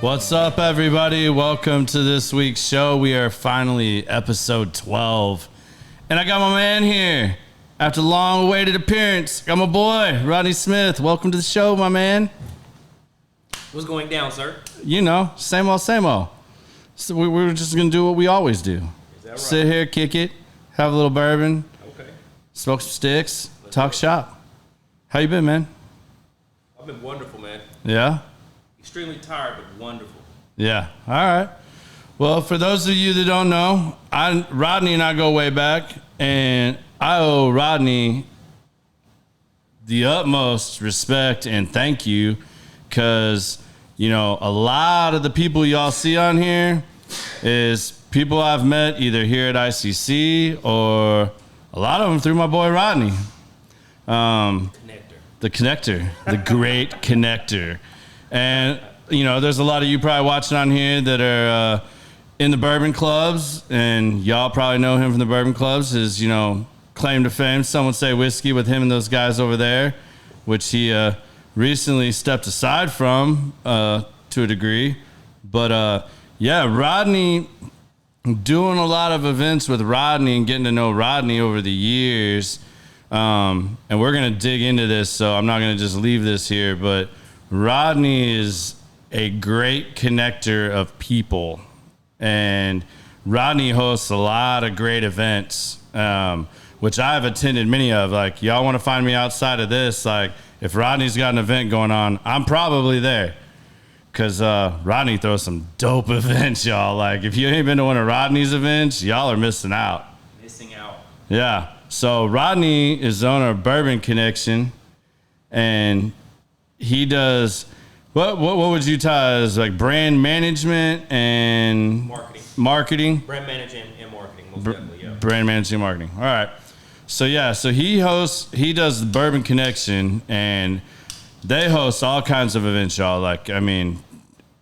What's up, everybody? Welcome to this week's show. We are finally episode 12. And I got my man here. After a long-awaited appearance, got my boy, Rodney Smith. Welcome to the show, my man. What's going down, sir? You know, same old, same old. So we're just going to do what we always do. Is that right? Sit here, kick it, have a little bourbon, Okay. smoke some sticks, talk shop. How you been, man? I've been wonderful, man. Yeah? Extremely tired, but wonderful. Yeah. All right. Well, for those of you that don't know, Rodney and I go way back, and I owe Rodney the utmost respect and thank you because, you know, a lot of the people y'all see on here is people I've met either here at ICC or a lot of them through my boy Rodney. The connector, the great connector. And, you know, there's a lot of you probably watching on here that are in the bourbon clubs, and y'all probably know him from the bourbon clubs. His, you know, claim to fame, some would say whiskey with him and those guys over there, which he recently stepped aside from to a degree. But, yeah, Rodney, doing a lot of events with Rodney and getting to know Rodney over the years. And we're going to dig into this, so I'm not going to just leave this here, but Rodney is a great connector of people, and Rodney hosts a lot of great events, which I've attended many of. Like, y'all want to find me outside of this, like, if Rodney's got an event going on, I'm probably there, because Rodney throws some dope events, y'all. Like, if you ain't been to one of Rodney's events, y'all are missing out. Yeah. So Rodney is the owner of Bourbon Connection, and he does what would you tie as like brand management and marketing? Brand management and marketing, most definitely, yeah. Brand management and marketing. All right. So yeah, so he does the Bourbon Connection, and they host all kinds of events, y'all. Like, I mean,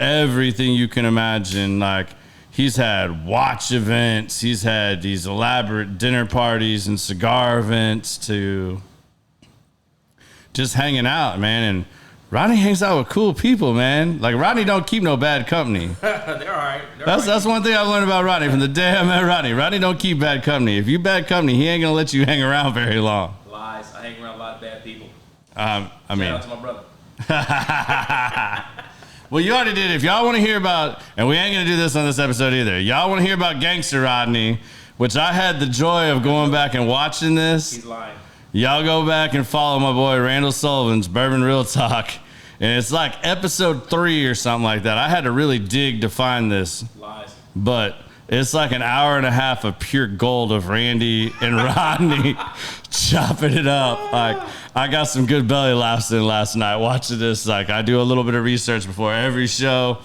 everything you can imagine. Like, he's had watch events, he's had these elaborate dinner parties and cigar events to just hanging out, man. And Rodney hangs out with cool people, man. Like, Rodney don't keep no bad company. They're all right. That's one thing I've learned about Rodney from the day I met Rodney. Rodney don't keep bad company. If you bad company, he ain't gonna let you hang around very long. Lies. I hang around a lot of bad people. I mean, Shout out to my brother. Well, you already did. If y'all want to hear about, and we ain't going to do this on this episode either, y'all want to hear about Gangster Rodney, which I had the joy of going back and watching this. He's lying. Y'all go back and follow my boy Randall Sullivan's Bourbon Real Talk. And it's like episode 3 or something like that. I had to really dig to find this. Lies. But it's like an hour and a half of pure gold of Randy and Rodney chopping it up. Like, I got some good belly laughs in last night watching this. Like, I do a little bit of research before every show.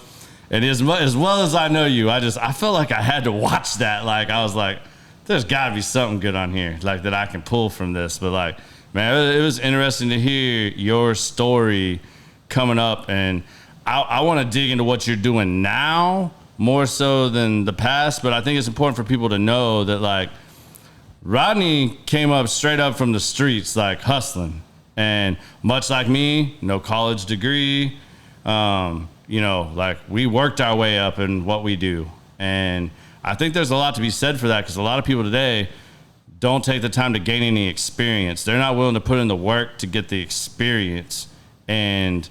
And as well as I know you, I felt like I had to watch that. Like, I was like, there's got to be something good on here, like, that I can pull from this. But, like, man, it was interesting to hear your story coming up. And I want to dig into what you're doing now more so than the past. But I think it's important for people to know that, like, Rodney came up straight up from the streets, like, hustling. And much like me, no college degree, you know, like, we worked our way up in what we do. And I think there's a lot to be said for that, because a lot of people today don't take the time to gain any experience. They're not willing to put in the work to get the experience and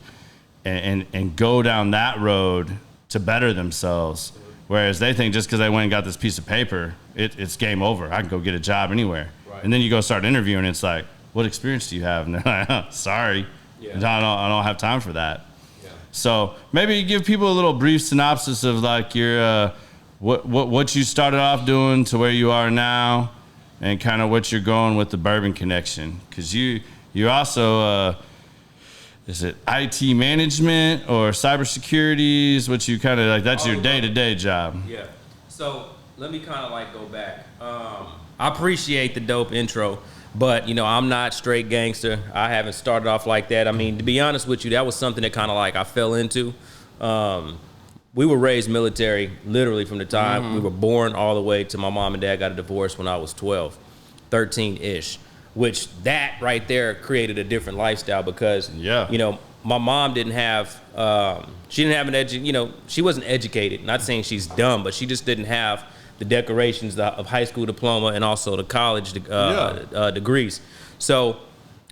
go down that road to better themselves. Whereas they think just because they went and got this piece of paper, it's game over. I can go get a job anywhere. Right. And then you go start interviewing, and it's like, what experience do you have? And they're like, oh, sorry, yeah. I don't have time for that. Yeah. So maybe you give people a little brief synopsis of, like, your what you started off doing to where you are now, and kind of what you're going with the Bourbon Connection. Because you're also is it IT management or cybersecurity is what you kind of, like, that's your day-to-day job. Yeah. So let me kind of, like, go back. I appreciate the dope intro, but, you know, I'm not straight gangster. I haven't started off like that. I mean, to be honest with you, that was something that kind of, like, I fell into. We were raised military literally from the time we were born all the way to my mom and dad got a divorce when I was 12, 13-ish. Which that right there created a different lifestyle because, you know, my mom didn't have, she didn't have she wasn't educated. Not saying she's dumb, but she just didn't have the decorations of high school diploma and also the college degrees. So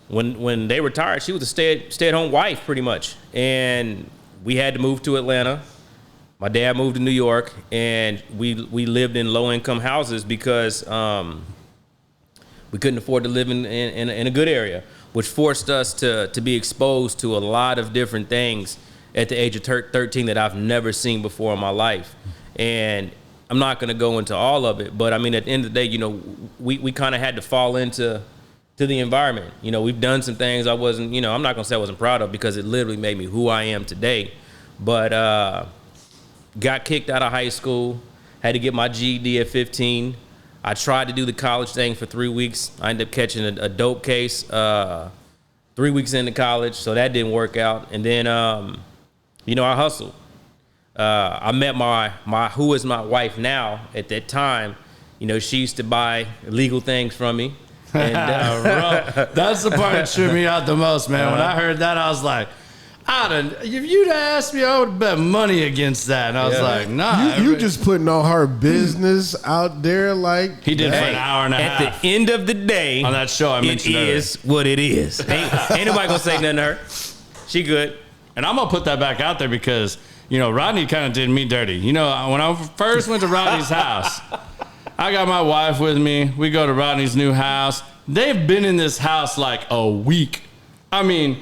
when they retired, she was a stay-at-home wife pretty much. And we had to move to Atlanta. My dad moved to New York, and we lived in low-income houses because we couldn't afford to live in a good area, which forced us to be exposed to a lot of different things at the age of 13 that I've never seen before in my life. And I'm not going to go into all of it, but I mean, at the end of the day, we kind of had to fall into the environment. We've done some things I wasn't, I'm not going to say I wasn't proud of, because it literally made me who I am today. But got kicked out of high school, had to get my GED at 15. I tried to do the college thing for 3 weeks. I ended up catching a dope case 3 weeks into college, so that didn't work out. And then, I hustled. I met my who is my wife now. At that time, she used to buy illegal things from me. And that's the part that tripped me out the most, man. When I heard that, I was like, if you'd asked me, I would have bet money against that. And I was like, nah. You just putting all her business out there like he did for an hour and a half. At the end of the day, on that show, I mentioned it is what it is. Ain't nobody gonna say nothing to her. She good. And I'm gonna put that back out there because Rodney kind of did me dirty. When I first went to Rodney's house, I got my wife with me. We go to Rodney's new house. They've been in this house like a week. I mean,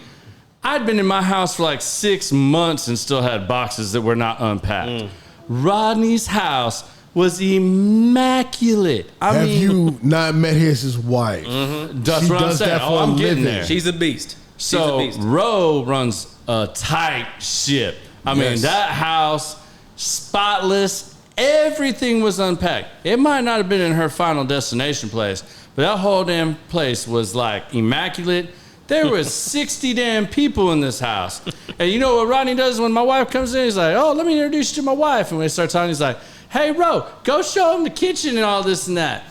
I'd been in my house for like 6 months and still had boxes that were not unpacked. Rodney's house was immaculate. Have you not met his wife? Mm-hmm. That's what I'm saying. I'm getting there. She's a beast. So Ro runs a tight ship. I mean, that house, spotless, everything was unpacked. It might not have been in her final destination place, but that whole damn place was like immaculate. There was 60 damn people in this house. And you know what Rodney does when my wife comes in? He's like, oh, let me introduce you to my wife. And when we start talking, he's like, hey, Ro, go show him the kitchen and all this and that.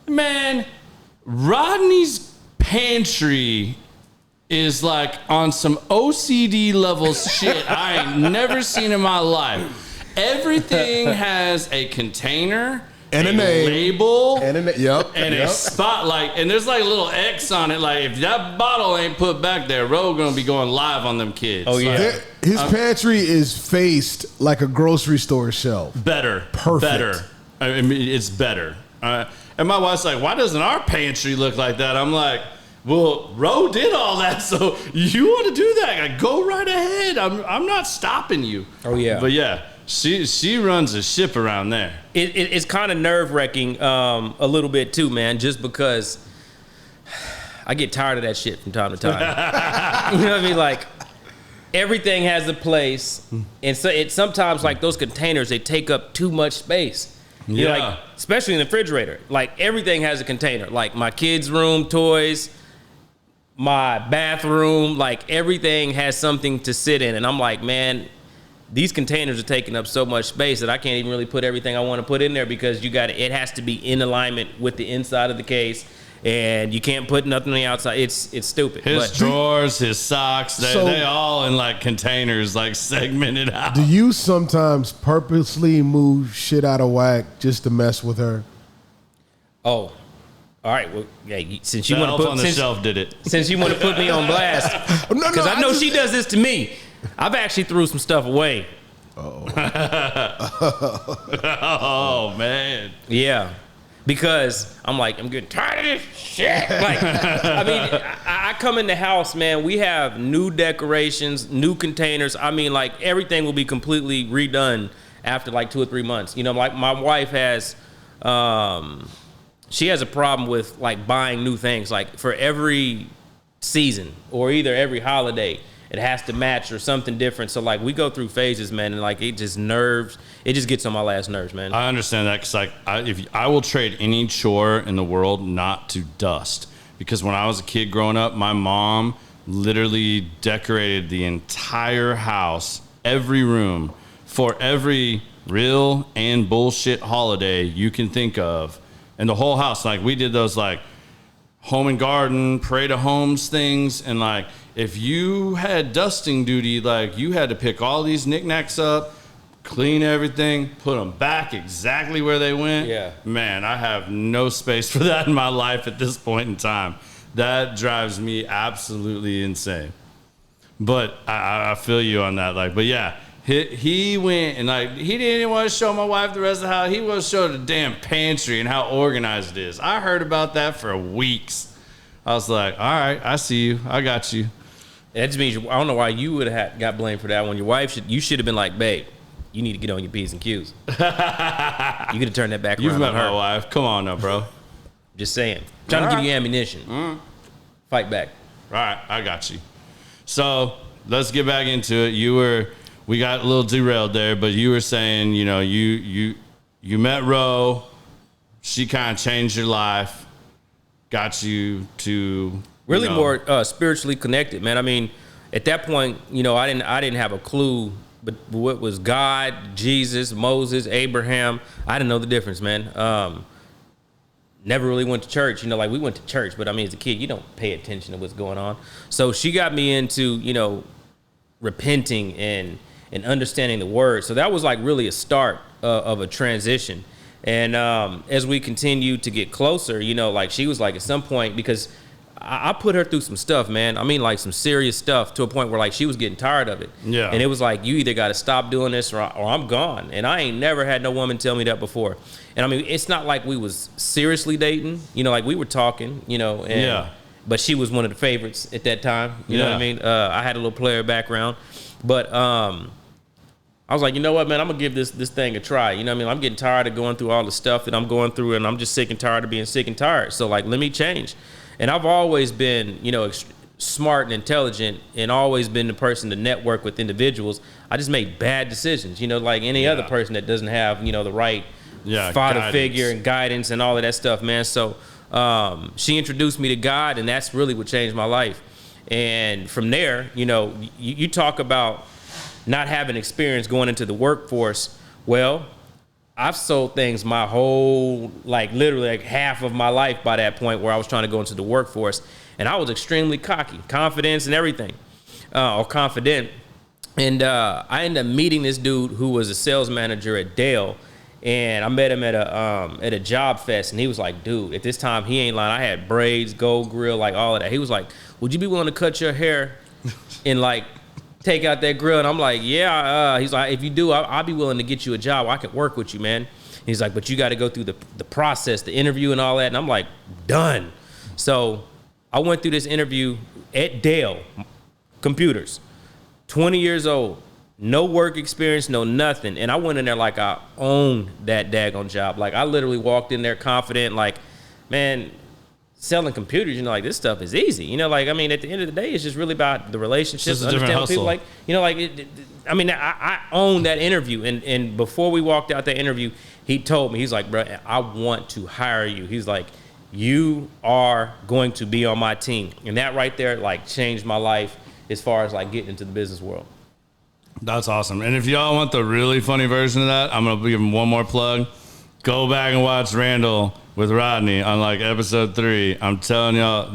Man, Rodney's pantry is like on some OCD level shit I ain't never seen in my life. Everything has a container and a name, label, and a spotlight, and there's like a little X on it. Like if that bottle ain't put back there, Ro gonna be going live on them kids. Oh yeah, his pantry is faced like a grocery store shelf. Perfect. Better. I mean, it's better. And my wife's like, "Why doesn't our pantry look like that?" I'm like, "Well, Ro did all that, so you want to do that? Like, go right ahead. I'm not stopping you." Oh yeah, but yeah. She runs a ship around there. It's kind of nerve-wracking a little bit too, man, just because I get tired of that shit from time to time. You know what I mean? Like, everything has a place, and so it sometimes, like, those containers, they take up too much space. You know, like, especially in the refrigerator. Like, everything has a container. Like, my kids' room, toys, my bathroom, like, everything has something to sit in. And I'm like, man, these containers are taking up so much space that I can't even really put everything I want to put in there, because it has to be in alignment with the inside of the case, and you can't put nothing on the outside. It's stupid. His drawers, his socks, they all in like containers, like segmented out. Do you sometimes purposely move shit out of whack just to mess with her? Oh, all right. Well, yeah. Since you the want to elf put on the shelf did it. Since you want to put me on blast, because I know she does this to me. I've actually threw some stuff away. Oh, man. Yeah. Because I'm getting tired of this shit. Like, I mean, I come in the house, man, we have new decorations, new containers. I mean, like, everything will be completely redone after like 2 or 3 months. You know, like, my wife has, she has a problem with like buying new things. Like, for every season or either every holiday, it has to match or something different. So, like, we go through phases, man, and, like, it just gets on my last nerves, man. I understand that, because, like, I will trade any chore in the world not to dust. Because when I was a kid growing up, my mom literally decorated the entire house, every room, for every real and bullshit holiday you can think of. And the whole house, like, we did those, like, home and garden, pray to homes things. And like, if you had dusting duty, like you had to pick all these knickknacks up, clean everything, put them back exactly where they went. Yeah. Man, I have no space for that in my life at this point in time. That drives me absolutely insane. But I feel you on that. Like, but yeah, he went and like, he didn't even want to show my wife the rest of the house. He wanted to show the damn pantry and how organized it is. I heard about that for weeks. I was like, all right, I see you. I got you. That just means, I don't know why you would have got blamed for that one. Your wife you should have been like, babe, you need to get on your P's and Q's. You could have turned that back around. You've met on her. my wife. Come on now, bro. Just saying. Trying to give you ammunition. Fight back. All right, I got you. So let's get back into it. We got a little derailed there, but you were saying, you know, you met Ro. She kind of changed your life, got you to really more spiritually connected, man. I mean, at that point, you know, I didn't have a clue, but what was God, Jesus, Moses, Abraham? I didn't know the difference, man. Never really went to church, you know, like we went to church, but I mean, as a kid, you don't pay attention to what's going on. So she got me into, you know, repenting and understanding the word. So that was like really a start of a transition. And as we continued to get closer, you know, like she was like at some point, because I put her through some stuff, man. I mean, like some serious stuff to a point where like she was getting tired of it. Yeah. And it was like, you either got to stop doing this or I'm gone. And I ain't never had no woman tell me that before. And I mean, it's not like we was seriously dating, you know, like we were talking, you know, and, yeah. But she was one of the favorites at that time. You know what I mean? I had a little player background, but I was like, you know what, man, I'm gonna give this thing a try. You know what I mean? I'm getting tired of going through all the stuff that I'm going through, and I'm just sick and tired of being sick and tired. So like, let me change. And I've always been, you know, smart and intelligent, and always been the person to network with individuals. I just make bad decisions, you know, like any other person that doesn't have, you know, the right father figure and guidance and all of that stuff, man. So she introduced me to God, and that's really what changed my life. And from there, you know, you talk about not having experience going into the workforce. Well, I've sold things my whole, like literally like half of my life by that point, where I was trying to go into the workforce, and I was extremely cocky, confidence and everything, or confident. And I ended up meeting this dude who was a sales manager at Dell, and I met him at a job fest, and he was like, dude, at this time, he ain't lying. I had braids, gold grill, like all of that. He was like, would you be willing to cut your hair and like take out that grill? And I'm like, yeah. He's like, if you do, I'll be willing to get you a job. I could work with you, man. He's like, but you got to go through the process, the interview and all that. And I'm like, done. So I went through this interview at Dell Computers, 20 years old, no work experience, no nothing. And I went in there like I owned that daggone job. Like I literally walked in there confident, like, man, selling computers, you know, like this stuff is easy. You know, like, I mean, at the end of the day, it's just really about the relationships. Understand people, like, you know, like, I mean, I own that interview. And before we walked out that interview, he told me, he's like, bro, I want to hire you. He's like, you are going to be on my team. And that right there, like, changed my life as far as like getting into the business world. That's awesome. And if y'all want the really funny version of that, I'm going to give him one more plug. Go back and watch Randall with Rodney on like episode 3. I'm telling y'all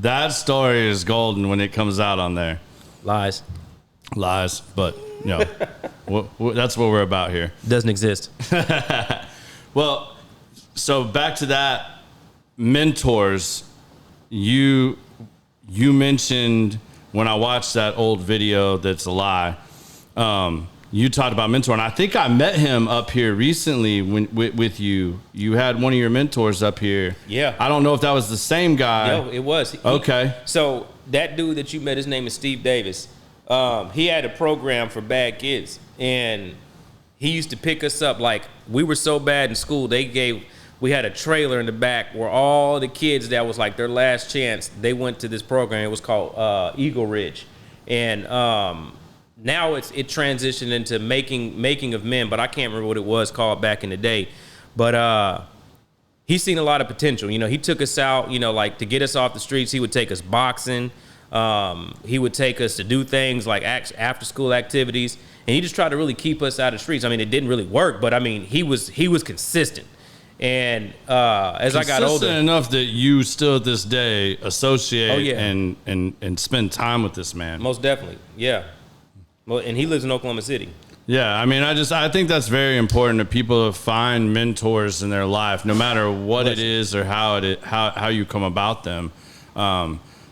that story is golden when it comes out on there. Lies, but you know, that's what we're about here. Doesn't exist. Well, so back to that, mentors. You mentioned when I watched that old video that's a lie. You talked about mentor, and I think I met him up here recently with you. You had one of your mentors up here. Yeah. I don't know if that was the same guy. No, it was. Okay. So that dude that you met, his name is Steve Davis. He had a program for bad kids, and he used to pick us up. Like, we were so bad in school, we had a trailer in the back where all the kids that was like their last chance, they went to this program. It was called Eagle Ridge. And now it transitioned into making of men, but I can't remember what it was called back in the day. But he's seen a lot of potential. You know, he took us out, you know, like to get us off the streets. He would take us boxing. He would take us to do things like after school activities, and he just tried to really keep us out of the streets. I mean, it didn't really work, but I mean, he was consistent. And as I got older, enough that you still to this day associate Oh, yeah. and spend time with this man. most definitely, yeah. Well, and he lives in Oklahoma City. Yeah, I mean, I think that's very important that people find mentors in their life, no matter what it is or how you come about them.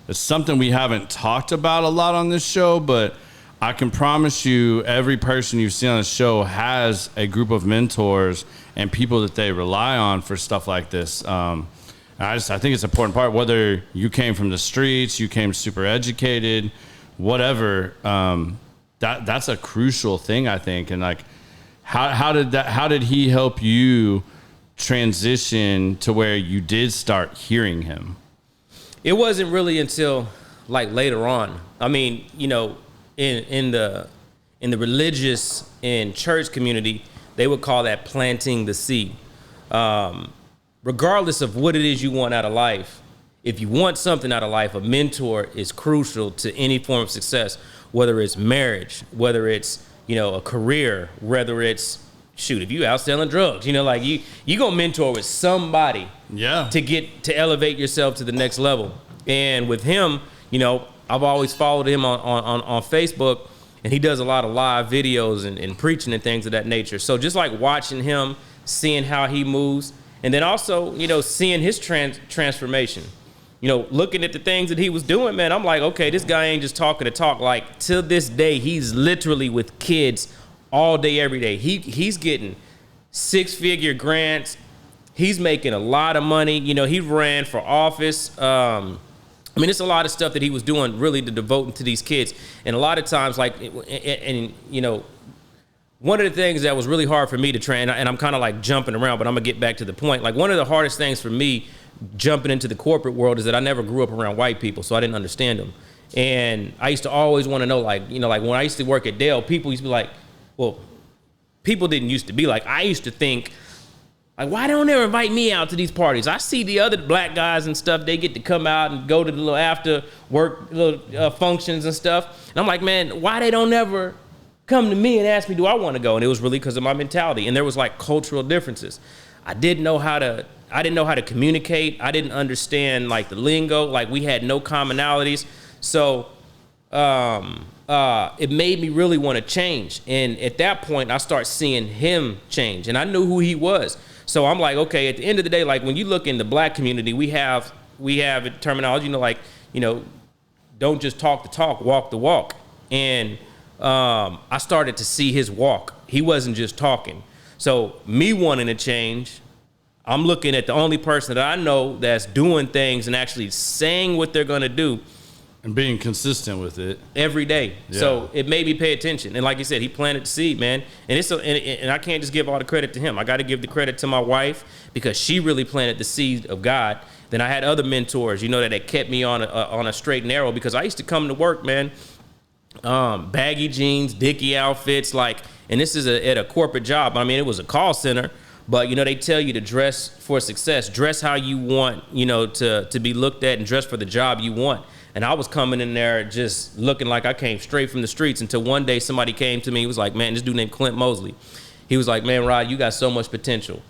It's something we haven't talked about a lot on this show, but I can promise you, every person you see on the show has a group of mentors and people that they rely on for stuff like this. I think it's an important part, whether you came from the streets, you came super educated, whatever. That's a crucial thing, I think. And like, how did he help you transition to where you did start hearing him? It wasn't really until like later on. I mean, you know, in the religious and church community, they would call that planting the seed. Regardless of what it is you want out of life, if you want something out of life, a mentor is crucial to any form of success, whether it's marriage, whether it's, you know, a career, whether it's, shoot, if you out selling drugs, you know, like you gonna mentor with somebody to elevate yourself to the next level. And with him, you know, I've always followed him on Facebook, and he does a lot of live videos and preaching and things of that nature. So just like watching him, seeing how he moves, and then also, you know, seeing his transformation, you know, looking at the things that he was doing, man, I'm like, okay, this guy ain't just talking to talk. Like, to this day, he's literally with kids all day, every day. He's getting 6-figure grants. He's making a lot of money. You know, he ran for office. I mean, it's a lot of stuff that he was doing really to devote to these kids. And a lot of times, like, and you know, one of the things that was really hard for me to train, and I'm kind of like jumping around, but I'm gonna get back to the point. Like, one of the hardest things for me jumping into the corporate world is that I never grew up around white people, so I didn't understand them. And I used to always want to know, like, you know, like when I used to work at Dell, people used to be like, well, people didn't used to be like, I used to think, like, why don't they invite me out to these parties? I see the other black guys and stuff, they get to come out and go to the little after work little functions and stuff. And I'm like, man, why they don't ever come to me and ask me, do I want to go? And it was really because of my mentality. And there was like cultural differences. I didn't know how to communicate. I didn't understand like the lingo. Like, we had no commonalities. So it made me really want to change. And at that point, I start seeing him change. And I knew who he was. So I'm like, okay, at the end of the day, like when you look in the black community, we have terminology, you know, like, you know, don't just talk the talk, walk the walk. And I started to see his walk. He wasn't just talking. So me wanting to change, I'm looking at the only person that I know that's doing things and actually saying what they're going to do. And being consistent with it every day. Yeah. So it made me pay attention. And like you said, he planted the seed, man. And and I can't just give all the credit to him. I got to give the credit to my wife, because she really planted the seed of God. Then I had other mentors, you know, that kept me on a straight and narrow, because I used to come to work, man, baggy jeans, Dickie outfits, like, and this is at a corporate job. I mean, it was a call center, but, you know, they tell you to dress for success, dress how you want, you know, to be looked at, and dress for the job you want. And I was coming in there just looking like I came straight from the streets, until one day somebody came to me. He was like, man, this dude named Clint Mosley. He was like, man, Rod, you got so much potential.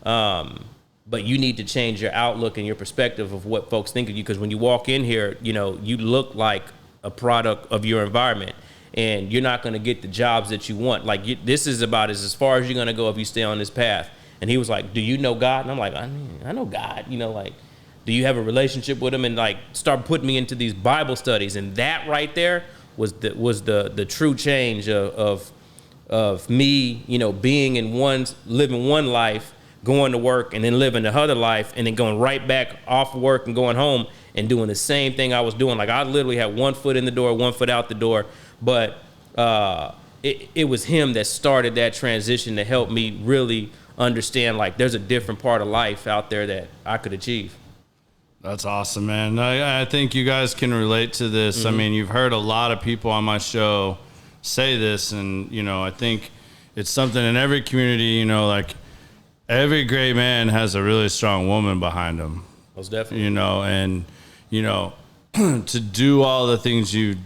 But you need to change your outlook and your perspective of what folks think of you. Because when you walk in here, you know, you look like a product of your environment, and you're not going to get the jobs that you want. Like, this is about as far as you're going to go if you stay on this path. And he was like, do you know God? And I'm like, I know God, you know, like, do you have a relationship with him? And like, start putting me into these Bible studies. And that right there was the true change of me, you know, being living one life, going to work, and then living the other life, and then going right back off work and going home and doing the same thing I was doing. Like, I literally had one foot in the door, one foot out the door. But it was him that started that transition to help me really understand, like, there's a different part of life out there that I could achieve. That's awesome, man. I think you guys can relate to this. Mm-hmm. I mean, you've heard a lot of people on my show say this, and, you know, I think it's something in every community, you know, like, every great man has a really strong woman behind him. Most definitely. You know, and, you know, to do all the things you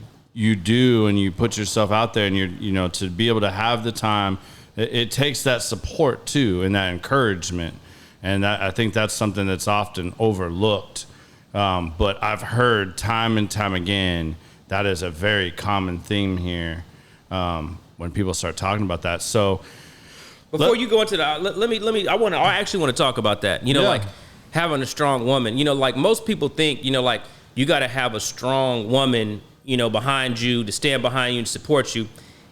do, and you put yourself out there, and you know, to be able to have the time, it takes that support too, and that encouragement. And I think that's something that's often overlooked. But I've heard time and time again, that is a very common theme here when people start talking about that. So before you go into that, let me. I actually want to talk about that. You know, like having a strong woman. You know, like most people think, you know, like you got to have a strong woman, you know, behind you to stand behind you and support you.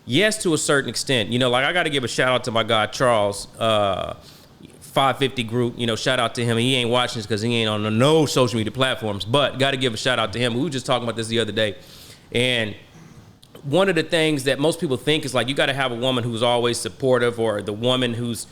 Yes, to a certain extent. You know, like I got to give a shout out to my guy Charles, 550 group. You know, shout out to him. He ain't watching this because he ain't on no social media platforms. But got to give a shout out to him. We were just talking about this the other day, and one of the things that most people think is like you got to have a woman who's always supportive, or the woman who's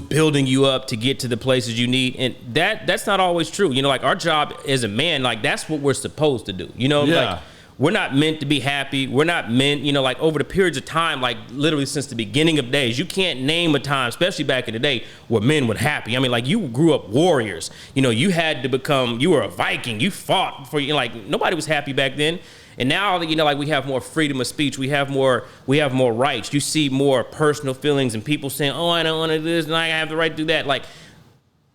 building you up to get to the places you need, and that's not always true. You know, like our job as a man, like that's what we're supposed to do. You know, like we're not meant to be happy. We're not meant, you know, like over the periods of time, like literally since the beginning of days, you can't name a time, especially back in the day, where men were happy. I mean, like you grew up warriors. You know, you had to become, you were a Viking. You fought for, you know, like nobody was happy back then. And now, you know, like we have more freedom of speech. We have more rights. You see more personal feelings and people saying, oh, I don't want to do this and I have the right to do that. Like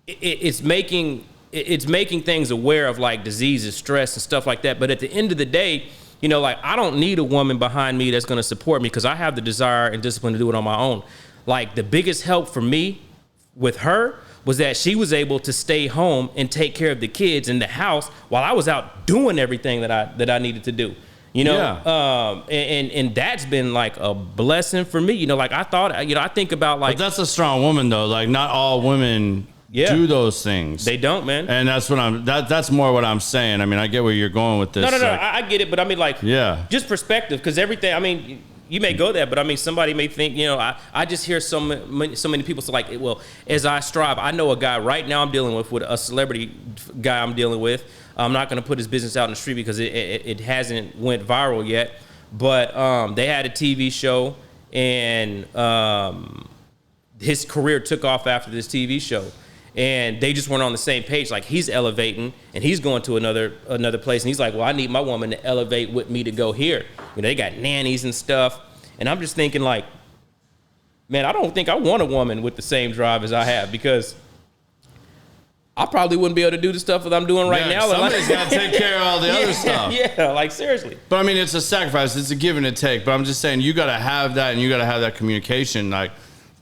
it's making things aware of like diseases, stress and stuff like that. But at the end of the day, you know, like I don't need a woman behind me that's going to support me because I have the desire and discipline to do it on my own. Like the biggest help for me with her was that she was able to stay home and take care of the kids in the house while I was out doing everything that I needed to do. You know, and that's been like a blessing for me. You know, like I thought, you know, I think about like. But that's a strong woman though. Like not all women do those things. They don't, man. And that's what that's more what I'm saying. I mean, I get where you're going with this. No, like, I get it, but I mean, like, just perspective, because everything. I mean, you may go there, but I mean, somebody may think, you know, I just hear so many people say like, well, as I strive, I know a guy right now I'm dealing with a celebrity guy I'm dealing with. I'm not going to put his business out in the street because it hasn't went viral yet, but they had a TV show and his career took off after this TV show. And they just weren't on the same page. Like he's elevating and he's going to another place. And he's like, well, I need my woman to elevate with me to go here. You know, they got nannies and stuff. And I'm just thinking like, man, I don't think I want a woman with the same drive as I have, because I probably wouldn't be able to do the stuff that I'm doing right now. Somebody's got to take care of all the other stuff. Yeah, like seriously. But I mean, it's a sacrifice. It's a give and a take. But I'm just saying, you got to have that, and you got to have that communication. Like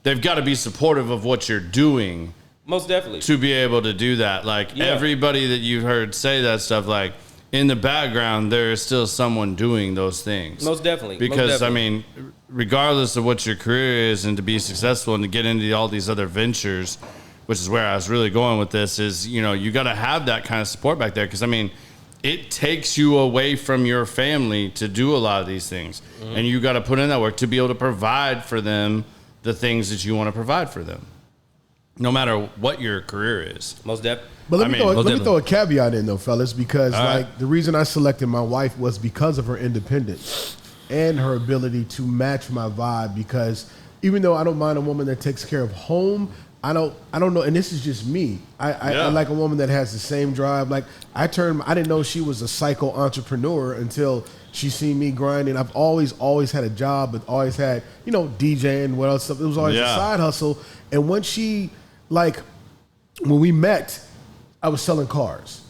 they've got to be supportive of what you're doing. Most definitely. To be able to do that. Like everybody that you've heard say that stuff, like in the background, there is still someone doing those things. Most definitely. Because, I mean, regardless of what your career is and to be successful and to get into all these other ventures, which is where I was really going with this, is, you know, you got to have that kind of support back there. Because, I mean, it takes you away from your family to do a lot of these things. Mm-hmm. And you got to put in that work to be able to provide for them the things that you want to provide for them, no matter what your career is. Most definitely. But let me throw a caveat in though, fellas, because the reason I selected my wife was because of her independence and her ability to match my vibe. Because even though I don't mind a woman that takes care of home, I don't know, and this is just me. I like a woman that has the same drive. Like I didn't know she was a psycho entrepreneur until she seen me grinding. I've always had a job, but always had, you know, DJing, what else? It was always a side hustle. And when we met, I was selling cars,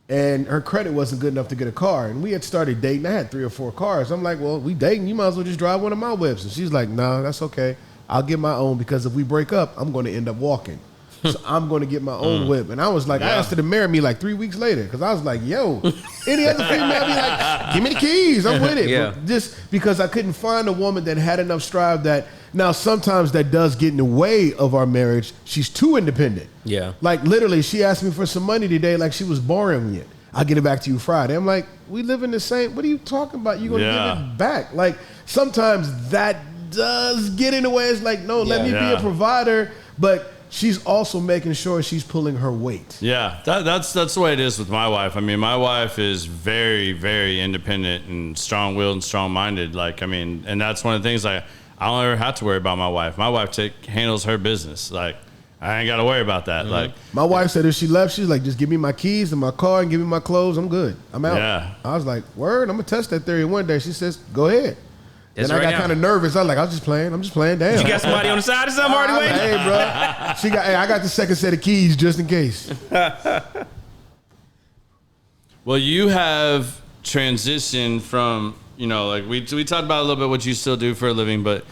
and her credit wasn't good enough to get a car. And we had started dating. I had 3 or 4 cars. I'm like, well, we dating. You might as well just drive one of my whips. And she's like, nah, that's okay. I'll get my own, because if we break up, I'm going to end up walking. So I'm going to get my own whip. And I was like, I asked her to marry me like 3 weeks later, because I was like, yo, any other female be like, give me the keys, I'm with it. Yeah. But just because I couldn't find a woman that had enough strive that, now sometimes that does get in the way of our marriage. She's too independent. Yeah. Like literally, she asked me for some money today, like she was borrowing it. I'll get it back to you Friday. I'm like, we live in the same, what are you talking about? You're going to give it back. Like sometimes that does get in the way. It's like, no, let me be a provider, but she's also making sure she's pulling her weight. Yeah, that's the way it is with my wife. I mean, my wife is very, very independent and strong-willed and strong-minded. Like, I mean, and that's one of the things I don't ever have to worry about my wife. My wife handles her business. Like, I ain't got to worry about that. Mm-hmm. Like, my wife said if she left, she's like, just give me my keys and my car and give me my clothes. I'm good. I'm out. Yeah. I was like, word, I'm going to test that theory one day. She says, go ahead. Then I got kind of nervous. I was like, I'm just playing. Damn. You got somebody on the side or something already waiting? Hey, bro. I got the second set of keys just in case. Well, you have transitioned from, like we talked about a little bit what you still do for a living, but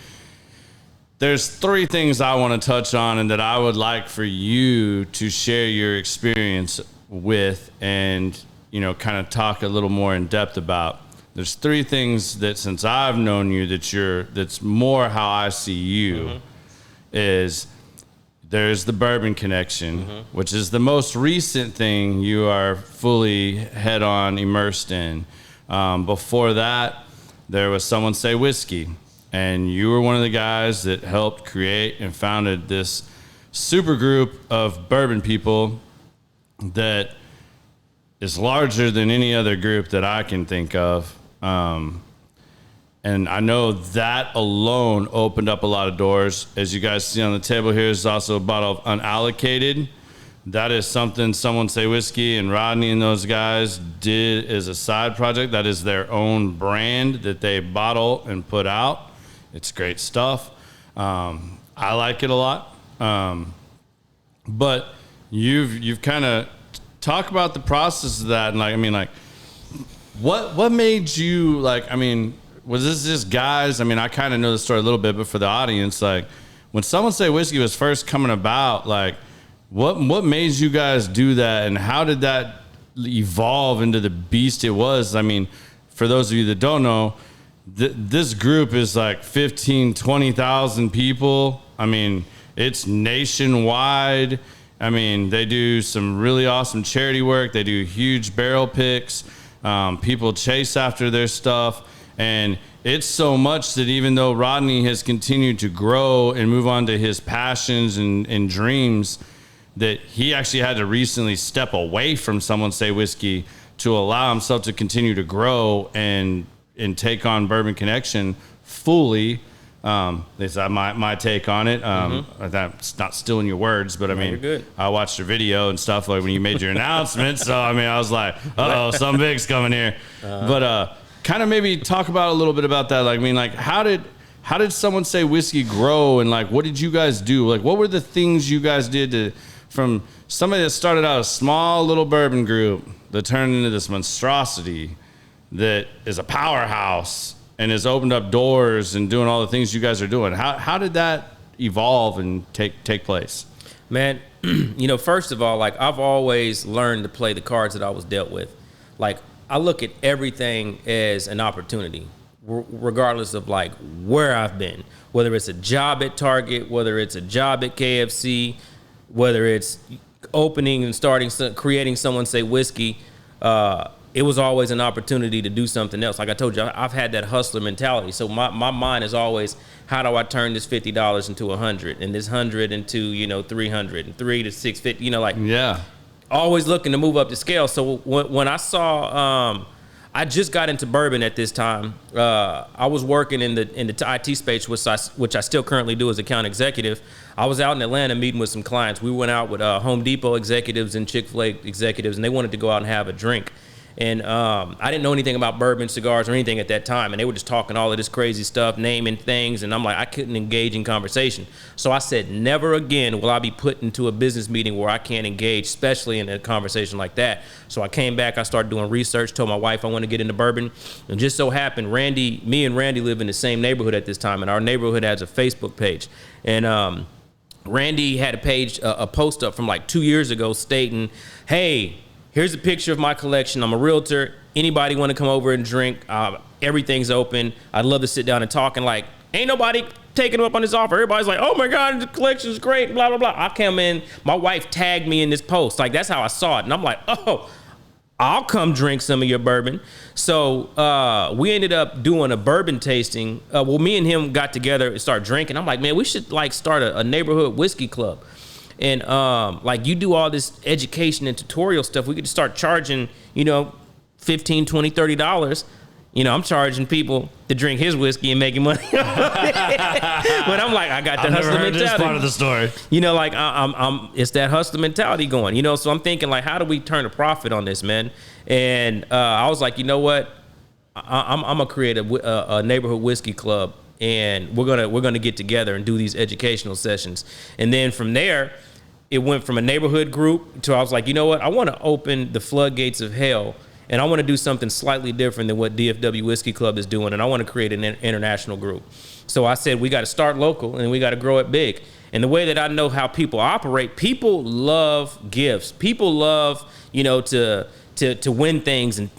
there's 3 things I want to touch on and that I would like for you to share your experience with and, kind of talk a little more in depth about. There's 3 things that since I've known you that's more how I see you is there's the Bourbon Connection, which is the most recent thing you are fully head on immersed in. Before that, there was Someone Say Whiskey, and you were one of the guys that helped create and founded this super group of bourbon people that is larger than any other group that I can think of. And I know that alone opened up a lot of doors. As you guys see on the table here is also a bottle of Unallocated. That is something Someone Say Whiskey and Rodney and those guys did as a side project. That is their own brand that they bottle and put out. It's great stuff. I like it a lot. But you've kind of talk about the process of that. And what made you was this just guys? I kind of know the story a little bit, but for the audience, when Someone Say Whiskey was first coming about, what made you guys do that, and how did that evolve into the beast it was? For those of you that don't know, this group is 15, 20,000 people. It's nationwide. They do some really awesome charity work. They do huge barrel picks. People chase after their stuff. And it's so much that even though Rodney has continued to grow and move on to his passions and dreams, that he actually had to recently step away from Someone Say Whiskey to allow himself to continue to grow and take on Bourbon Connection fully. This is my take on it. That's not stealing your words, but you're good. I watched your video and stuff when you made your announcement. So I was like, something big's coming here. But kind of maybe talk about a little bit about that. How did Someone Say Whiskey grow, and what did you guys do? What were the things you guys did from somebody that started out a small little bourbon group that turned into this monstrosity that is a powerhouse and has opened up doors and doing all the things you guys are doing? How did that evolve and take place? Man, first of all, I've always learned to play the cards that I was dealt with. I look at everything as an opportunity, regardless of where I've been, whether it's a job at Target, whether it's a job at KFC, whether it's opening and creating Someone Say Whiskey. It was always an opportunity to do something else. Like I told you, I've had that hustler mentality. So my mind is always, how do I turn this $50 into $100, and this $100 into $300, and $3 to $650? Yeah. Always looking to move up the scale. So when I saw, I just got into bourbon at this time. I was working in the IT space, which I still currently do as account executive. I was out in Atlanta meeting with some clients. We went out with Home Depot executives and Chick-fil-A executives, and they wanted to go out and have a drink. And I didn't know anything about bourbon, cigars, or anything at that time. And they were just talking all of this crazy stuff, naming things. And I'm like, I couldn't engage in conversation. So I said, never again will I be put into a business meeting where I can't engage, especially in a conversation like that. So I came back, I started doing research, told my wife I want to get into bourbon. And just so happened, me and Randy live in the same neighborhood at this time. And our neighborhood has a Facebook page. And Randy had a post up from 2 years ago stating, hey, here's a picture of my collection. I'm a realtor. Anybody want to come over and drink? Everything's open. I'd love to sit down and talk. And ain't nobody taking him up on this offer. Everybody's like, oh my God, the collection's great, blah, blah, blah. I come in, my wife tagged me in this post. That's how I saw it. And I'm like, oh, I'll come drink some of your bourbon. So we ended up doing a bourbon tasting. Me and him got together and started drinking. I'm like, man, we should start a neighborhood whiskey club. And you do all this education and tutorial stuff. We could just start charging, $15, $20, $30. I'm charging people to drink his whiskey and making money. But I'm like, I got the hustler mentality. This part of the story. It's that hustler mentality going. So I'm thinking how do we turn a profit on this, man? And I was like, you know what? I'm gonna create a neighborhood whiskey club, and we're gonna get together and do these educational sessions. And then from there, it went from a neighborhood group to I was like, you know what? I want to open the floodgates of hell, and I want to do something slightly different than what DFW Whiskey Club is doing, and I want to create an international group. So I said we got to start local and we got to grow it big. And the way that I know how people operate, people love gifts. People love, to win things and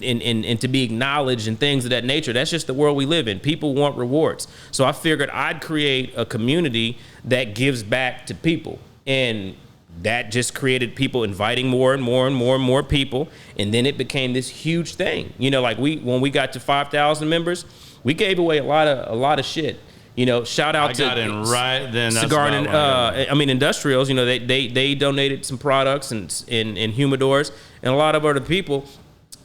to be acknowledged and things of that nature. That's just the world we live in. People want rewards. So I figured I'd create a community that gives back to people. And that just created people inviting more and more and more and more people. And then it became this huge thing. When we got to 5,000 members, we gave away a lot of shit. Shout out to right then. Cigar and Industrials. They donated some products and humidors and a lot of other people.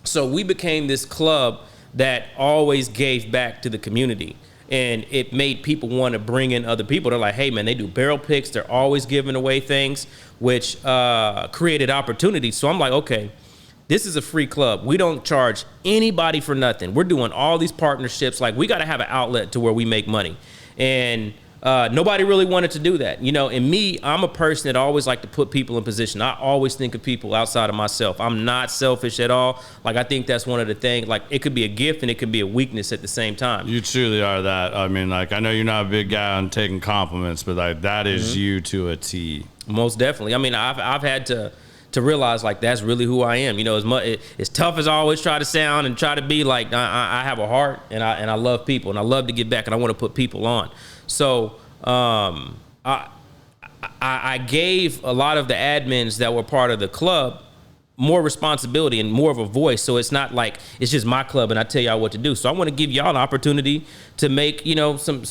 So we became this club that always gave back to the community, and it made people want to bring in other people. They're like, hey man, they do barrel picks. They're always giving away things, which created opportunities. So I'm like, okay, this is a free club. We don't charge anybody for nothing. We're doing all these partnerships. Like, we got to have an outlet to where we make money. And nobody really wanted to do that. And me, I'm a person that always like to put people in position. I always think of people outside of myself. I'm not selfish at all. Like, I think that's one of the things. Like, it could be a gift and it could be a weakness at the same time. You truly are that. I mean, like, I know you're not a big guy on taking compliments, but like, that is you to a T. Most definitely. I mean, I've had to realize, like, that's really who I am. As tough as I always try to sound and try to be, like, I have a heart and I love people and I love to give back and I want to put people on. So I gave a lot of the admins that were part of the club more responsibility and more of a voice. So it's not like it's just my club and I tell y'all what to do. So I want to give y'all an opportunity to make, some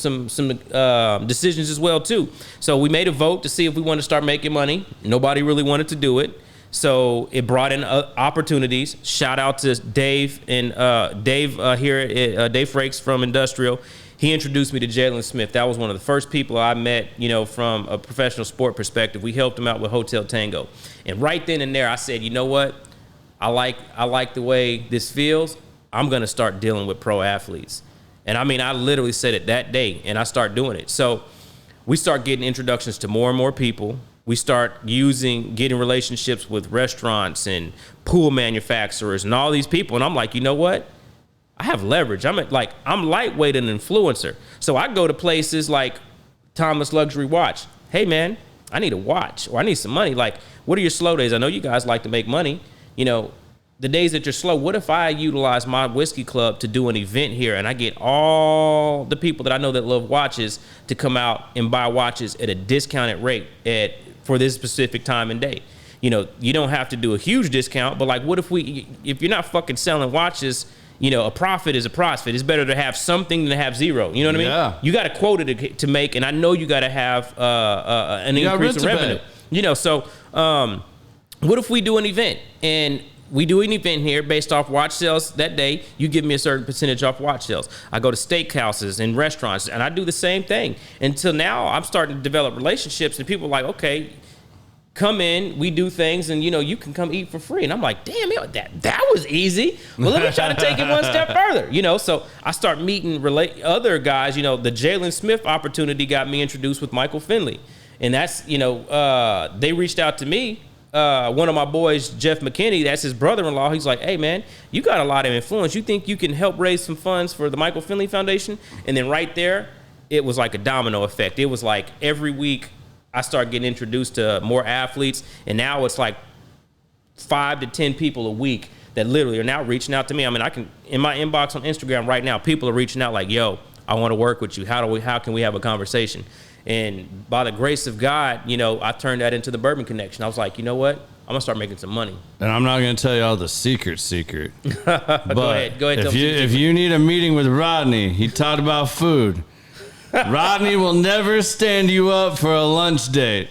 decisions as well too. So we made a vote to see if we want to start making money. Nobody really wanted to do it. So it brought in opportunities. Shout out to Dave and Dave Frakes from Industrial. He introduced me to Jalen Smith. That was one of the first people I met, from a professional sport perspective. We helped him out with Hotel Tango. And right then and there, I said, you know what? I like the way this feels. I'm going to start dealing with pro athletes. And I mean, I literally said it that day, and I start doing it. So we start getting introductions to more and more people. We start getting relationships with restaurants and pool manufacturers and all these people. And I'm like, you know what? I have leverage. I'm lightweight and influencer. So I go to places like Thomas Luxury Watch. Hey man, I need a watch or I need some money. Like, what are your slow days? I know you guys like to make money. The days that you're slow, what if I utilize my whiskey club to do an event here and I get all the people that I know that love watches to come out and buy watches at a discounted rate for this specific time and day? You don't have to do a huge discount, but like, what if you're not fucking selling watches, a profit is a profit. It's better to have something than to have zero. You know what I mean? Yeah. You got a quota to make, and I know you got to have an increase in revenue. So what if we do an event and we do an event here based off watch sales that day? You give me a certain percentage off watch sales. I go to steakhouses and restaurants and I do the same thing. Until now, I'm starting to develop relationships and people are like, okay, come in, we do things, and you can come eat for free. And I'm like, damn, that was easy. Well, let me try to take it one step further. So I start meeting other guys. The Jalen Smith opportunity got me introduced with Michael Finley, and that's they reached out to me. One of my boys, Jeff McKinney, that's his brother-in-law. He's like, hey man, you got a lot of influence. You think you can help raise some funds for the Michael Finley Foundation? And then right there, it was like a domino effect. It was like every week I start getting introduced to more athletes, and now it's like 5 to 10 people a week that literally are now reaching out to me. I mean, I can, in my inbox on Instagram right now, people are reaching out like, yo, I want to work with you. How can we have a conversation? And by the grace of God, I turned that into the Bourbon Connection. I was like, you know what? I'm gonna start making some money. And I'm not gonna tell you all the secret. But go ahead. If you need a meeting with Rodney, he talked about food. Rodney will never stand you up for a lunch date.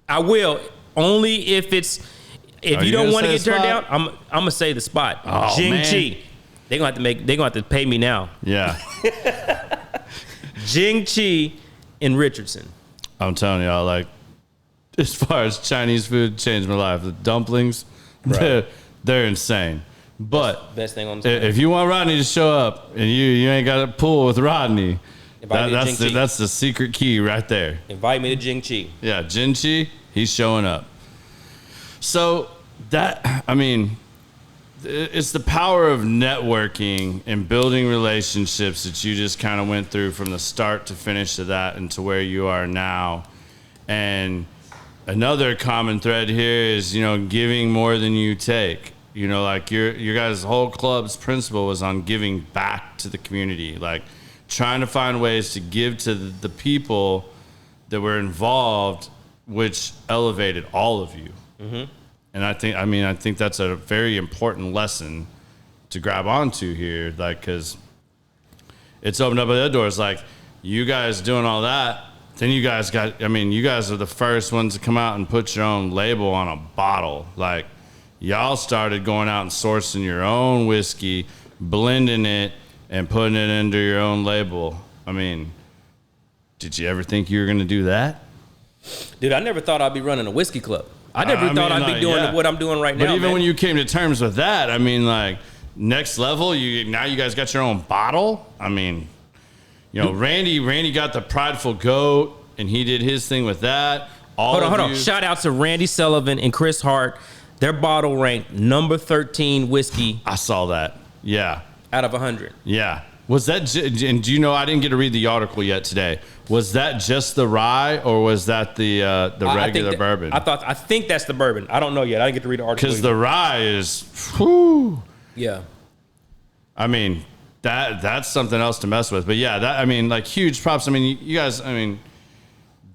I will, only if you don't want to get turned down. I'm gonna say the spot. Oh, Jing man. Chi. They're gonna have to pay me now. Yeah. Jing Chi in Richardson. I'm telling y'all, like, as far as Chinese food changed my life. The dumplings, Right. they're insane. But best thing on the if you want Rodney to show up and you ain't got a pool with Rodney, that's the secret key right there. Invite me to Jing Chi. Yeah, Jing Chi, he's showing up. So it's the power of networking and building relationships that you just kind of went through from the start to finish of that and to where you are now. And another common thread here is, giving more than you take. Like your guys' whole club's principle was on giving back to the community, like trying to find ways to give to the people that were involved, which elevated all of you. Mm-hmm. And I think that's a very important lesson to grab onto here, like, because it's opened up other doors. Like, you guys doing all that, then you guys you guys are the first ones to come out and put your own label on a bottle. Like, y'all started going out and sourcing your own whiskey, blending it, and putting it under your own label. Did you ever think you were going to do that? Dude, I never thought I'd be running a whiskey club. I never thought I'd be doing what I'm doing right now. But even when you came to terms with that, next level, now you guys got your own bottle. Randy got the Prideful Goat, and he did his thing with that. Hold on. Shout out to Randy Sullivan and Chris Hart. Their bottle ranked number 13 whiskey. I saw that. Yeah. Out of 100. Yeah. Was that, and do you know, I didn't get to read the article yet today. Was that just the rye, or was that the regular bourbon? I think that's the bourbon. I don't know yet. I didn't get to read the article. Because the rye is, whew. Yeah. That's something else to mess with. But yeah, huge props. You guys,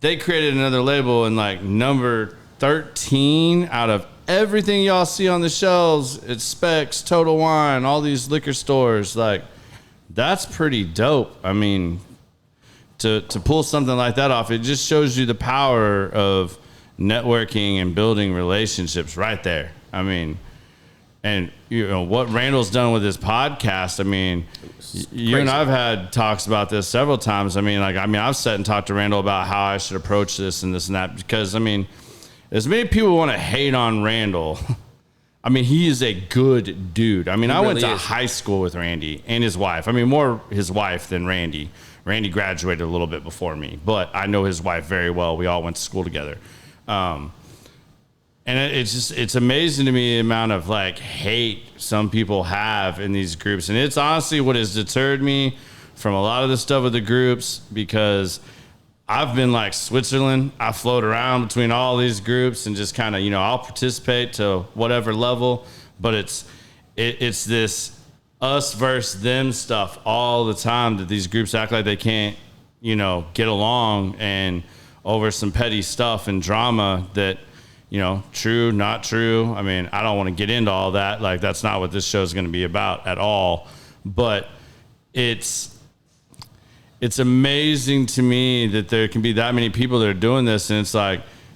they created another label, and number 13 out of everything y'all see on the shelves, it's Specs, Total Wine, all these liquor stores, that's pretty dope. To pull something like that off, it just shows you the power of networking and building relationships right there. And what Randall's done with his podcast, you and I've had talks about this several times. I've sat and talked to Randall about how I should approach this and that, because as many people want to hate on Randall, he is a good dude. I went to high school with Randy and his wife. More his wife than Randy. Randy graduated a little bit before me, but I know his wife very well. We all went to school together. And it's amazing to me the amount of hate some people have in these groups. And it's honestly what has deterred me from a lot of the stuff with the groups, because I've been like Switzerland. I float around between all these groups and just kind of, I'll participate to whatever level, but it's this us versus them stuff all the time that these groups act like they can't, get along, and over some petty stuff and drama that, true, not true. I don't want to get into all that. That's not what this show is going to be about at all. But it's amazing to me that there can be that many people that are doing this. And it's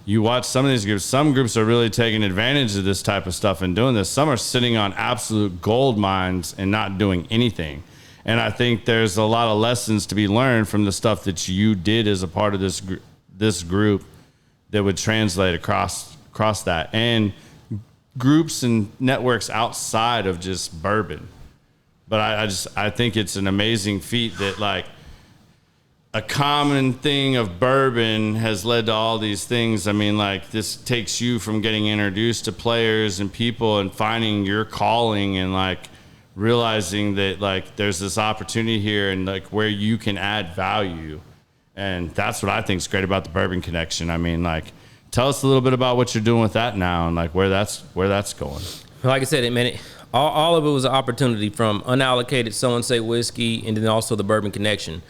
you watch some of these groups, some groups are really taking advantage of this type of stuff and doing this. Some are sitting on absolute gold mines and not doing anything. And I think there's a lot of lessons to be learned from the stuff that you did as a part of this group that would translate across that, and groups and networks outside of just bourbon. But I think it's an amazing feat that a common thing of bourbon has led to all these things. This takes you from getting introduced to players and people and finding your calling and realizing that there's this opportunity here and where you can add value. And that's what I think is great about the Bourbon Connection. Tell us a little bit about what you're doing with that now and where that's going. Like I said, all of it was an opportunity, from unallocated Someone Say Whiskey, and then also the Bourbon Connection.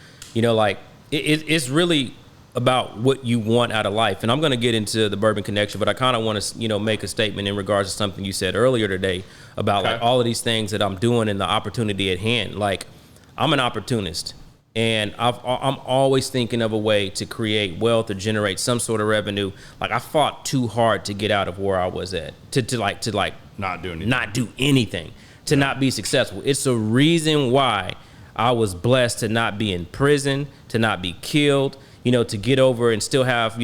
It's really about what you want out of life. And I'm going to get into the Bourbon Connection, but I kind of want to, make a statement in regards to something you said earlier today about all of these things that I'm doing and the opportunity at hand. I'm an opportunist, and I'm always thinking of a way to create wealth or generate some sort of revenue. I fought too hard to get out of where I was at, to not do anything, to not be successful. It's a reason why I was blessed to not be in prison, to not be killed, to get over and still have,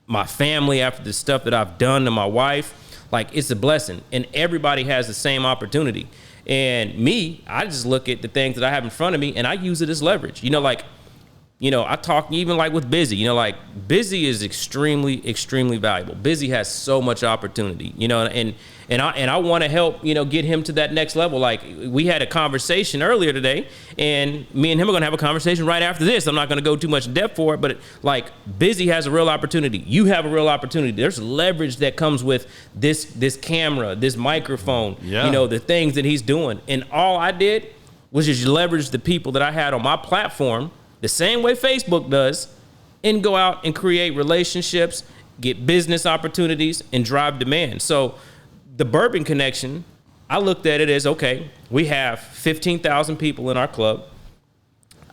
my family after the stuff that I've done to my wife. Like, it's a blessing, and everybody has the same opportunity. And me, I just look at the things that I have in front of me and I use it as leverage. I talk even like with Busy, like Busy is extremely, extremely valuable. Busy has so much opportunity, and I want to help, get him to that next level. Like, we had a conversation earlier today, and me and him are going to have a conversation right after this. I'm not going to go too much in depth for it, but Busy has a real opportunity. You have a real opportunity. There's leverage that comes with this camera, this microphone, the things that he's doing. And all I did was just leverage the people that I had on my platform the same way Facebook does, and go out and create relationships, get business opportunities, and drive demand. So the Bourbon Connection, I looked at it as, okay, we have 15,000 people in our club.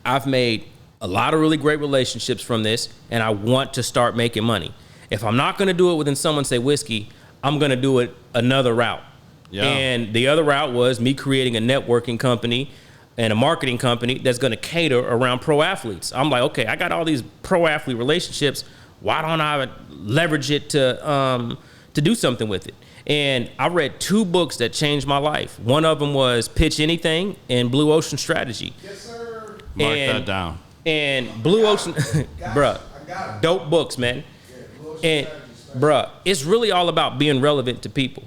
I've made a lot of really great relationships from this, and I want to start making money. If I'm not going to do it within Someone Say Whiskey, I'm going to do it another route. Yeah. And the other route was me creating a networking company and a marketing company that's going to cater around pro athletes. I'm like, okay, I got all these pro athlete relationships. Why don't I leverage it to do something with it? And I read 2 books that changed my life. One of them was Pitch Anything and Blue Ocean Strategy. Yes, sir. Mark that down. And Blue Ocean, bruh, dope books, man. And bruh, it's really all about being relevant to people.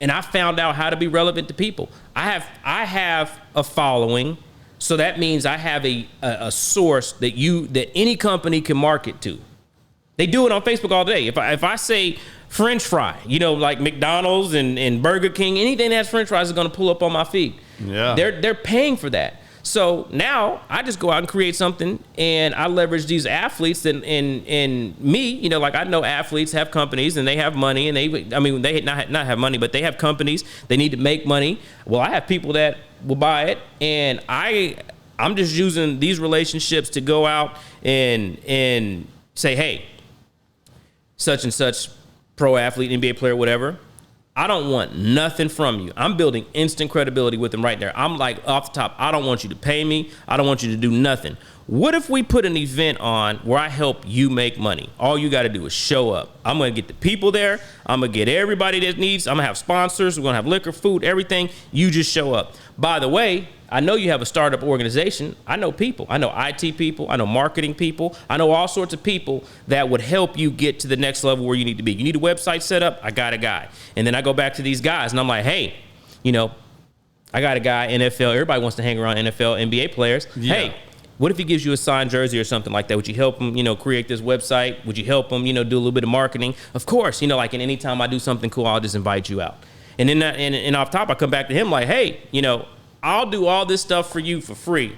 And I found out how to be relevant to people. I have a following, so that means I have a source that any company can market to. They do it on Facebook all day. If I say French fry, like McDonald's and Burger King, anything that has French fries is going to pull up on my feed. Yeah, they're paying for that. So now I just go out and create something, and I leverage these athletes and me, I know athletes have companies and they have money, and they not have money, but they have companies. They need to make money. Well, I have people that will buy it, and I'm just using these relationships to go out and say, hey, such and such pro athlete, NBA player, whatever, I don't want nothing from you. I'm building instant credibility with them right there. I'm like, off the top, I don't want you to pay me. I don't want you to do nothing. What if we put an event on where I help you make money? All you got to do is show up. I'm going to get the people there. I'm going to get everybody that needs. I'm going to have sponsors. We're going to have liquor, food, everything. You just show up. By the way, I know you have a startup organization. I know people. I know IT people. I know marketing people. I know all sorts of people that would help you get to the next level where you need to be. You need a website set up? I got a guy. And then I go back to these guys and I'm like, hey, I got a guy, NFL. Everybody wants to hang around NFL, NBA players. Yeah. Hey, what if he gives you a signed jersey or something like that? Would you help him, create this website? Would you help him, do a little bit of marketing? Of course, and anytime I do something cool, I'll just invite you out. And then and off top, I come back to him like, hey, I'll do all this stuff for you for free.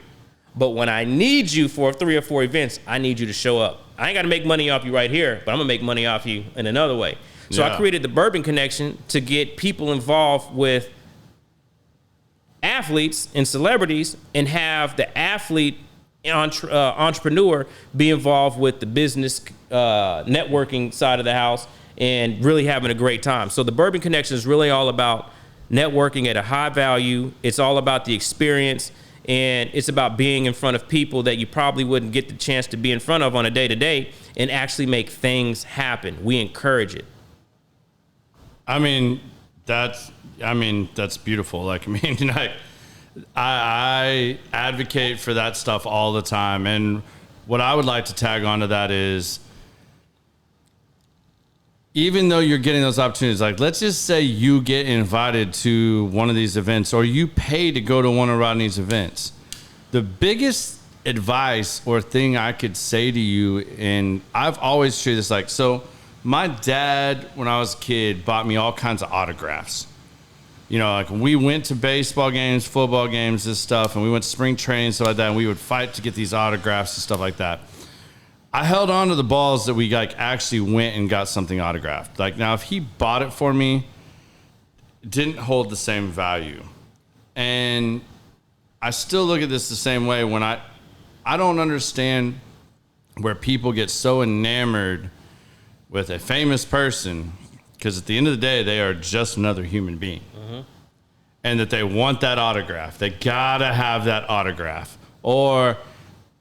But when I need you for 3 or 4 events, I need you to show up. I ain't got to make money off you right here, but I'm going to make money off you in another way. So I created the Bourbon Connection to get people involved with athletes and celebrities, and have the athlete entrepreneur be involved with the business networking side of the house and really having a great time. So the Bourbon Connection is really all about networking at a high value. It's all about the experience, and it's about being in front of people that you probably wouldn't get the chance to be in front of on a day-to-day, and actually make things happen. We encourage it. That's beautiful. I advocate for that stuff all the time. And what I would like to tag onto that is, even though you're getting those opportunities, let's just say you get invited to one of these events, or you pay to go to one of Rodney's events. The biggest advice or thing I could say to you, and I've always treated this so my dad, when I was a kid, bought me all kinds of autographs. We went to baseball games, football games, this stuff, and we went to spring training, stuff like that, and we would fight to get these autographs and stuff like that. I held on to the balls that we actually went and got something autographed. Now, if he bought it for me, it didn't hold the same value. And I still look at this the same way when I don't understand where people get so enamored with a famous person, because at the end of the day, they are just another human being. Mm-hmm. And that they want that autograph. They gotta have that autograph. Or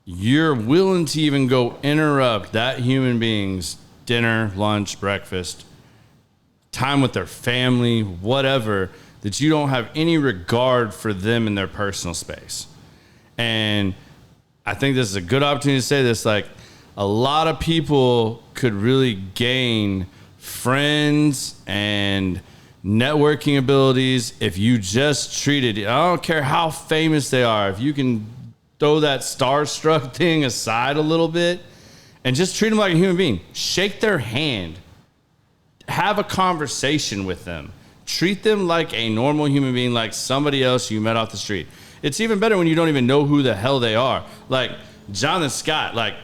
you're willing to even go interrupt that human being's dinner, lunch, breakfast time with their family, whatever, that you don't have any regard for them in their personal space. And I think this is a good opportunity to say this. Like, a lot of people could really gain friends and networking abilities if you just treated it. I don't care how famous they are. If you can throw that starstruck thing aside a little bit and just treat them like a human being, shake their hand, have a conversation with them, treat them like a normal human being, like somebody else you met off the street. It's even better when you don't even know who the hell they are. Like Jonathan Scott, like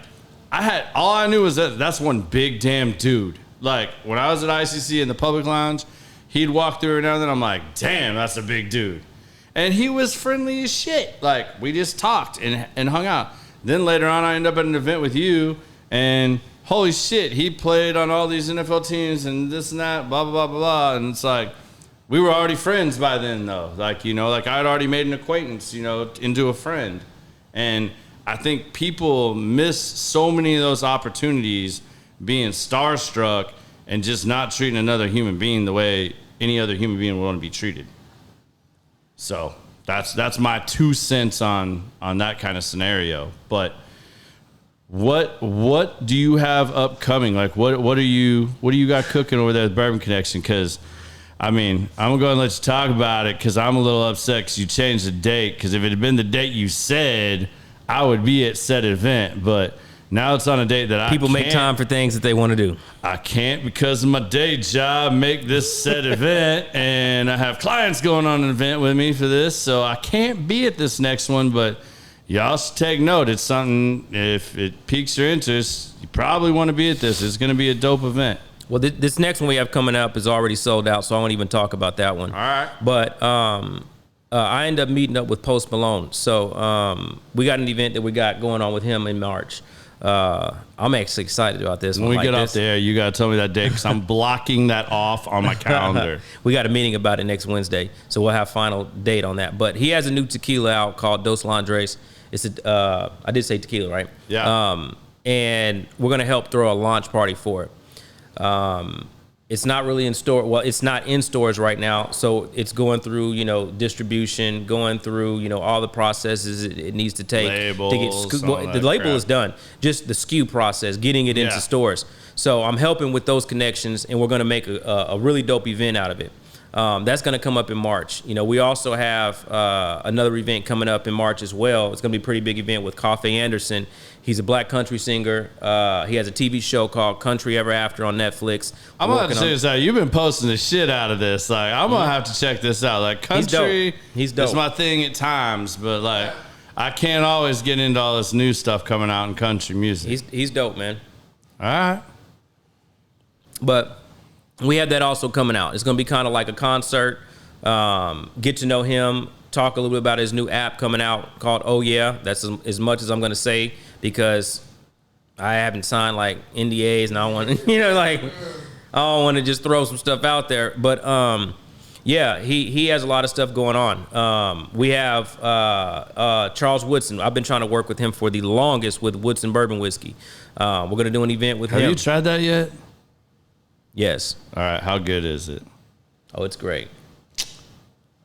all I knew was that that's one big damn dude. Like when I was at ICC in the public lounge, he'd walk through now and then. I'm like, damn, that's a big dude. And he was friendly as shit. Like we just talked and hung out. Then later on, I ended up at an event with you, and holy shit, he played on all these NFL teams and this and that, blah, blah, blah, blah, blah. And it's like, we were already friends by then, though. Like, you know, like I had already made an acquaintance, you know, into a friend. And I think people miss so many of those opportunities being starstruck and just not treating another human being the way any other human being would want to be treated. So that's my 2 cents on that kind of scenario. But what do you have upcoming? Like what do you got cooking over there at Bourbon Connection? Because I mean, I'm gonna go and let you talk about it because I'm a little upset because you changed the date. Because if it had been the date you said, I would be at said event. But now it's on a date that people make time for things that they want to do. I can't because of my day job make this said event, and I have clients going on an event with me for this, so I can't be at this next one. But y'all should take note. It's something, if it piques your interest, you probably want to be at this. It's going to be a dope event. Well, this next one we have coming up is already sold out, so I won't even talk about that one. All right. But I end up meeting up with Post Malone. So we got an event that we got going on with him in March. I'm actually excited about this. When we get off the air, you got to tell me that date because I'm blocking that off on my calendar. We got a meeting about it next Wednesday, so we'll have final date on that. But he has a new tequila out called Dos Landres. It's I did say tequila, right? Yeah. And we're going to help throw a launch party for it. It's not really in store. Well, it's not in stores right now. So it's going through, you know, distribution, going through, you know, all the processes it needs to take. Labels, to get the label is done. Just the SKU process, getting it into stores. So I'm helping with those connections, and we're going to make a really dope event out of it. That's going to come up in March. You know, we also have another event coming up in March as well. It's going to be a pretty big event with Coffee Anderson. He's a black country singer. He has a TV show called Country Ever After on Netflix. I'm going to have to say this out. You've been posting the shit out of this. Like, I'm going to have to check this out. Like, country, he's dope. It's my thing at times, but like, I can't always get into all this new stuff coming out in country music. He's dope, man. All right. But we have that also coming out. It's going to be kind of like a concert. Get to know him. Talk a little bit about his new app coming out called Oh Yeah. That's as much as I'm going to say because I haven't signed like NDAs and I don't want to, you know, like I don't want to just throw some stuff out there. But yeah, he has a lot of stuff going on. We have Charles Woodson. I've been trying to work with him for the longest with Woodson Bourbon Whiskey. We're going to do an event with him. Have you tried that yet? Yes. All right. How good is it? Oh, it's great.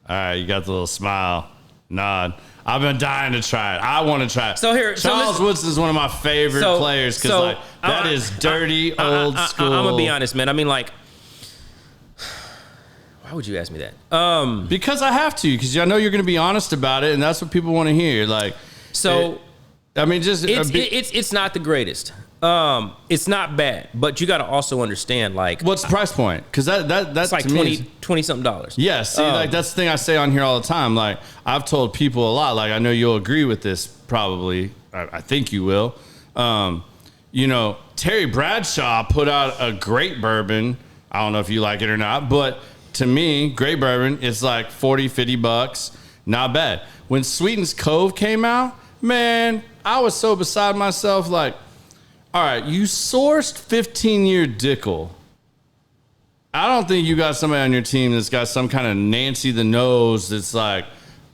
All right. You got the little smile, nod. I've been dying to try it. I want to try it. So here, Charles Woodson is one of my favorite players because like that is dirty old school. I'm gonna be honest, man. I mean, like, why would you ask me that? Because I have to. Because I know you're going to be honest about it, and that's what people want to hear. Like, so I mean, just it's not the greatest. It's not bad, but you got to also understand, like, what's the price point? Because that's like $20 something dollars. Yeah, see, like that's the thing I say on here all the time. Like I've told people a lot. Like I know you'll agree with this, probably. I think you will. You know, Terry Bradshaw put out a great bourbon. I don't know if you like it or not, but to me, great bourbon. It's like $40-$50, not bad. When Sweeten's Cove came out, man, I was so beside myself. Like, all right, you sourced 15-year Dickel. I don't think you got somebody on your team that's got some kind of Nancy the Nose that's like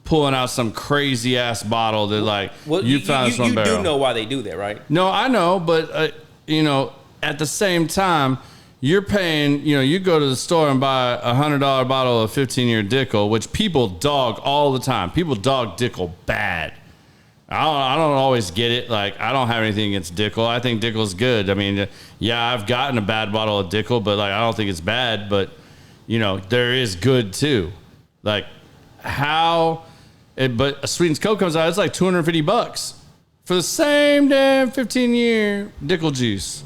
pulling out some crazy ass bottle that like you found this one barrel. You do know why they do that, right? No, I know, but you know, at the same time, you're paying, you go to the store and buy $100 bottle of 15-year Dickel, which people dog all the time. People dog Dickel bad. I don't always get it. Like, I don't have anything against Dickel. I think Dickel's good. I mean, yeah, I've gotten a bad bottle of Dickel, but like, I don't think it's bad. But there is good too. Like, but a Sweetens Coke comes out, it's like $250 for the same damn 15-year Dickel juice.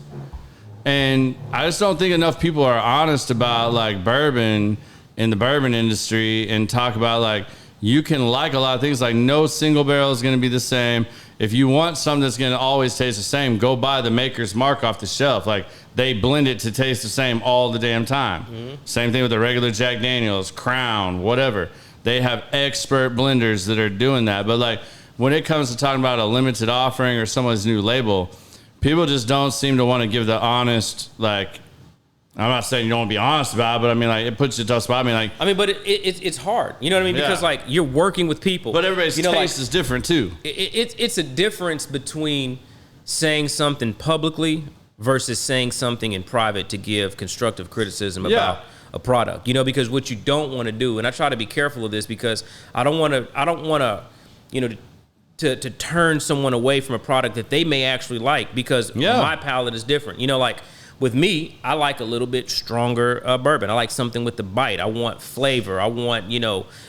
And I just don't think enough people are honest about like bourbon in the bourbon industry and talk about like, you can like a lot of things. Like, no single barrel is going to be the same. If you want something that's going to always taste the same, go buy the maker's mark off the shelf. Like, they blend it to taste the same all the damn time. Mm-hmm. Same thing with the regular Jack Daniels, Crown, whatever. They have expert blenders that are doing that. But like, when it comes to talking about a limited offering or someone's new label, people just don't seem to want to give the honest, like, I'm not saying you don't want to be honest about it, but I mean, like, it puts you in a tough spot. I mean, but it's hard. You know what I mean? Yeah. Because like, you're working with people. But everybody's taste is different too. It's a difference between saying something publicly versus saying something in private to give constructive criticism about a product. Because what you don't want to do, and I try to be careful of this because I don't want to, to turn someone away from a product that they may actually like because my palate is different. Like, with me, I like a little bit stronger bourbon. I like something with the bite. I want flavor. I want,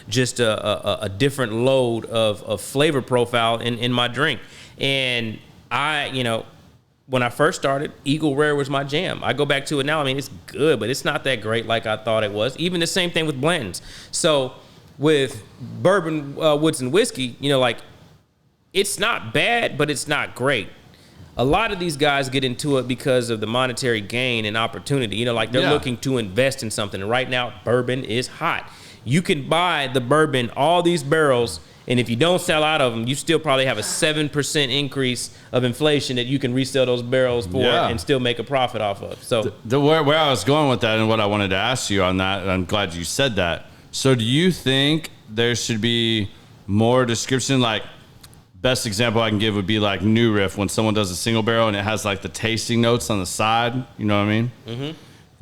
just a different load of flavor profile in my drink. And when I first started, Eagle Rare was my jam. I go back to it now. I mean, it's good, but it's not that great like I thought it was. Even the same thing with blends. So with bourbon, woods, and whiskey, like, it's not bad, but it's not great. A lot of these guys get into it because of the monetary gain and opportunity. Like, they're looking to invest in something. And right now, bourbon is hot. You can buy the bourbon, all these barrels, and if you don't sell out of them, you still probably have a 7% increase of inflation that you can resell those barrels for and still make a profit off of. So where I was going with that and what I wanted to ask you on that, and I'm glad you said that. So do you think there should be more description? Like, best example I can give would be like New Riff, when someone does a single barrel and it has like the tasting notes on the side. You know what I mean? Mm-hmm.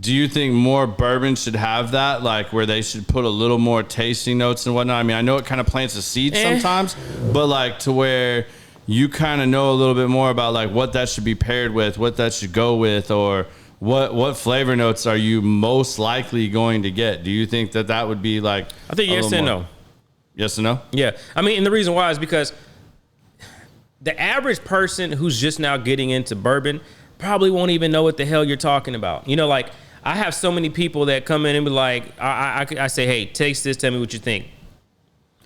Do you think more bourbon should have that, like where they should put a little more tasting notes and whatnot? I mean, I know it kind of plants a seed sometimes, but like to where you kind of know a little bit more about like what that should be paired with, what that should go with, or what flavor notes are you most likely going to get? Do you think that would be like? I think yes and no. Yes and no? Yeah. I mean, and the reason why is because the average person who's just now getting into bourbon probably won't even know what the hell you're talking about. Like, I have so many people that come in and be like, I say, hey, taste this, tell me what you think.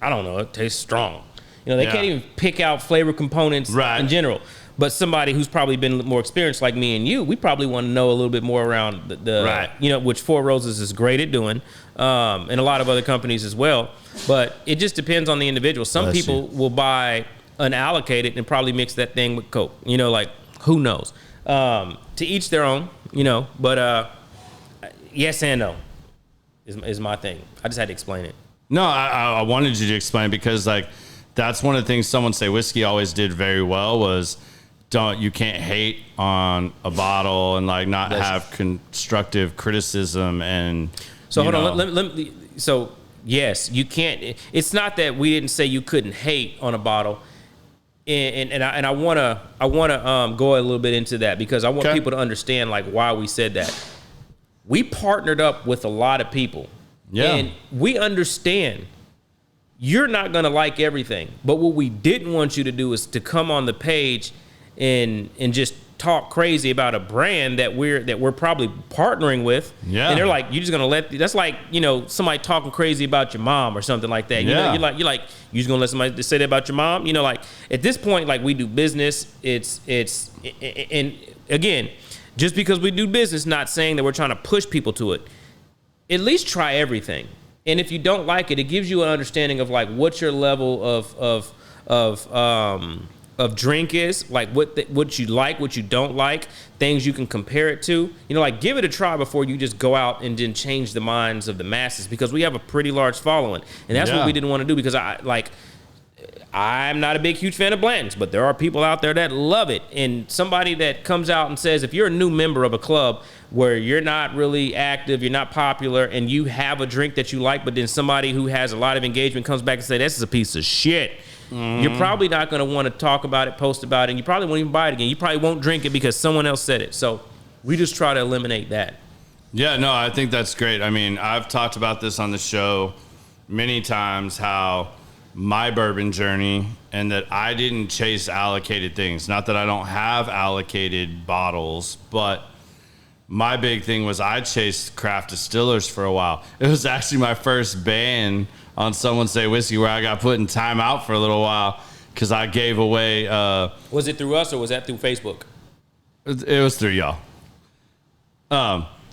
I don't know, it tastes strong. They can't even pick out flavor components in general. But somebody who's probably been more experienced like me and you, we probably want to know a little bit more around which Four Roses is great at doing, and a lot of other companies as well. But it just depends on the individual. Some people will buy Unallocated and probably mix that thing with Coke. Like, who knows? To each their own, but yes and no is my thing. I just had to explain it. No, I wanted you to explain it because like that's one of the things someone say whiskey always did very well was you can't hate on a bottle and like not have constructive criticism and so hold on. Let me, so yes, you can't. It's not that we didn't say you couldn't hate on a bottle. And I wanna go a little bit into that because I want people to understand like why we said that. We partnered up with a lot of people, and we understand you're not gonna like everything. But what we didn't want you to do is to come on the page and just talk crazy about a brand that we're probably partnering with. Yeah. And they're like, you're just gonna that's like, somebody talking crazy about your mom or something like that. You're like, you just gonna let somebody say that about your mom? Like at this point, like we do business, and again, just because we do business, not saying that we're trying to push people to it. At least try everything. And if you don't like it, it gives you an understanding of like what your level of drink is, like what you like, what you don't like, things you can compare it to. Like give it a try before you just go out and then change the minds of the masses, because we have a pretty large following, and that's what we didn't want to do, because I I'm not a huge fan of Blanton's, but there are people out there that love it. And somebody that comes out and says, if you're a new member of a club where you're not really active, you're not popular, and you have a drink that you like, but then somebody who has a lot of engagement comes back and say, this is a piece of shit. You're probably not going to want to talk about it, post about it, and you probably won't even buy it again. You probably won't drink it because someone else said it. So we just try to eliminate that. Yeah, no, I think that's great. I mean, I've talked about this on the show many times, how my bourbon journey, and that I didn't chase allocated things. Not that I don't have allocated bottles, but my big thing was I chased craft distillers for a while. It was actually my first ban on Someone Say Whiskey, where I got put in timeout for a little while because I gave away. Was it through us or was that through Facebook? It was through y'all.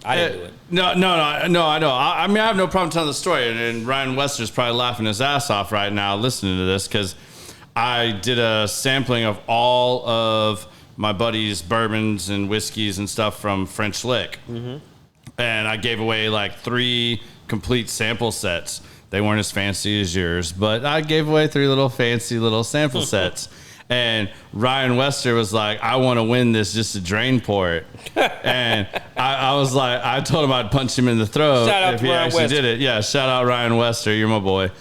I didn't do it. No, I know. I mean, I have no problem telling the story, and Ryan Wester's probably laughing his ass off right now listening to this, because I did a sampling of all of my buddies' bourbons and whiskeys and stuff from French Lick. And I gave away like 3 complete sample sets. They weren't as fancy as yours, but I gave away 3 little fancy little sample sets. And Ryan Wester was like, I want to win this just to drain pour it. And I was like, I told him I'd punch him in the throat if he actually did it. Yeah, shout out Ryan Wester. You're my boy.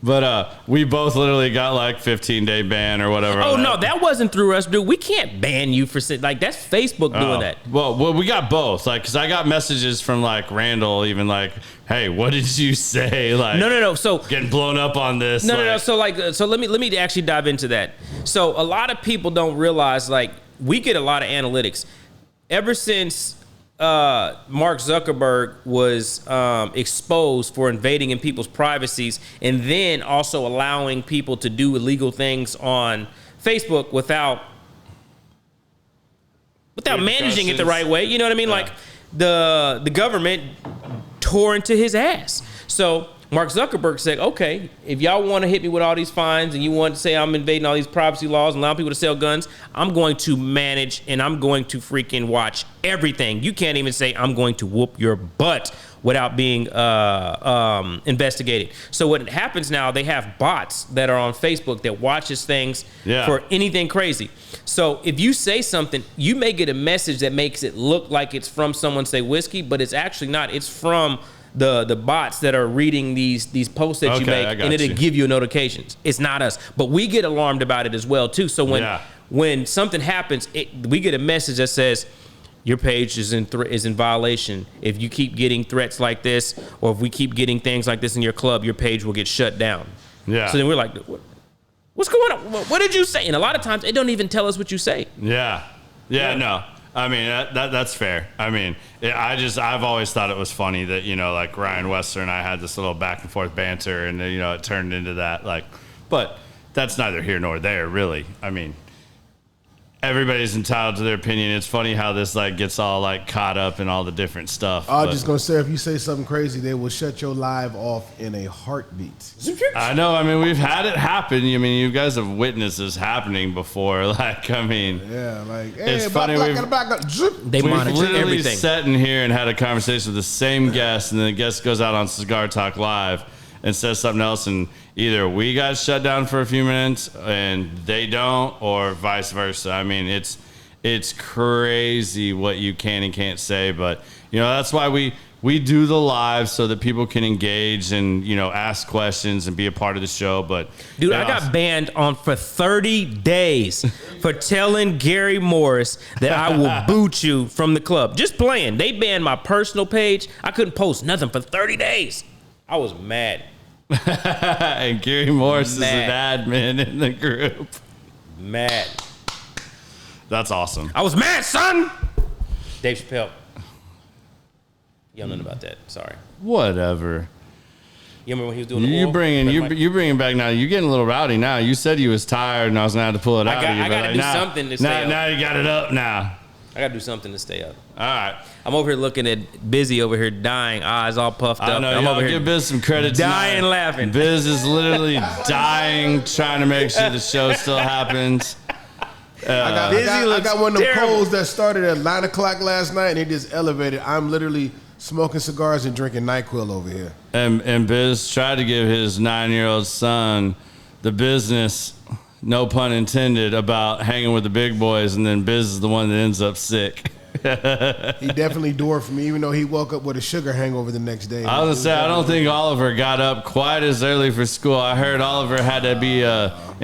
But we both literally got like 15-day ban or whatever. Oh, no, that wasn't through us, dude. We can't ban you for like, that's Facebook doing that. Well, we got both. Like, because I got messages from like Randall, even like, hey, what did you say? Like, no. So getting blown up on this. No. So let me actually dive into that. So a lot of people don't realize, like, we get a lot of analytics ever since Mark Zuckerberg was exposed for invading in people's privacies, and then also allowing people to do illegal things on Facebook without managing it the right way. You know what I mean? Yeah. Like the government tore into his ass. So Mark Zuckerberg said, okay, if y'all want to hit me with all these fines and you want to say I'm invading all these privacy laws and allowing people to sell guns, I'm going to manage and I'm going to freaking watch everything. You can't even say I'm going to whoop your butt without being investigated. So what happens now, they have bots that are on Facebook that watches things for anything crazy. So if you say something, you may get a message that makes it look like it's from Someone Say Whiskey, but it's actually not. It's from the bots that are reading these posts that you make, and it'll give you notifications. It's not us, but we get alarmed about it as well too. So when something happens, we get a message that says your page is in violation. If you keep getting threats like this, or if we keep getting things like this in your club, your page will get shut down. Yeah. So then we're like, what's going on? What did you say? And a lot of times it don't even tell us what you say. Yeah. No. I mean, that's fair. I mean, I've always thought it was funny that, you know, like Ryan Wester and I had this little back and forth banter, and, you know, it turned into that. Like, but that's neither here nor there, really. I mean, everybody's entitled to their opinion. It's funny how this like gets all like caught up in all the different stuff. I was just gonna say, if you say something crazy, they will shut your live off in a heartbeat. I know. I mean, we've had it happen. I mean, you guys have witnessed this happening before. Like, I mean, yeah, like hey, it's funny. They we've monitor literally everything. sat in here and had a conversation with the same guest, and then the guest goes out on Cigar Talk Live and says something else, and either we got shut down for a few minutes and they don't, or vice versa. I mean, it's crazy what you can and can't say, but you know, that's why we do the live so that people can engage and, you know, ask questions and be a part of the show. But dude, I got banned for 30 days for telling Gary Morris that I will boot you from the club. Just playing. They banned my personal page. I couldn't post nothing for 30 days. I was mad. And Gary Morris is an admin in the group. Mad. That's awesome. I was mad, son. Dave Chappelle. You don't know about that. Sorry. Whatever. You remember when he was doing the you bringing back now. You're getting a little rowdy now. You said you was tired and I was going to have to pull it out of you. I got to do something to stay up. Now you got it up now. I got to do something to stay up. All right. I'm over here looking at Busy over here dying, eyes all puffed up. I know, I'm over here give Biz some credit dying tonight. laughing. Biz is literally dying, trying to make sure the show still happens. I got one of them polls that started at 9 o'clock last night, and it just elevated. I'm literally smoking cigars and drinking NyQuil over here. And Biz tried to give his 9-year-old son the business, no pun intended, about hanging with the big boys, and then Biz is the one that ends up sick. He definitely dwarfed me, even though he woke up with a sugar hangover the next day. I was gonna say, I don't think Oliver got up quite as early for school. I heard Oliver had to be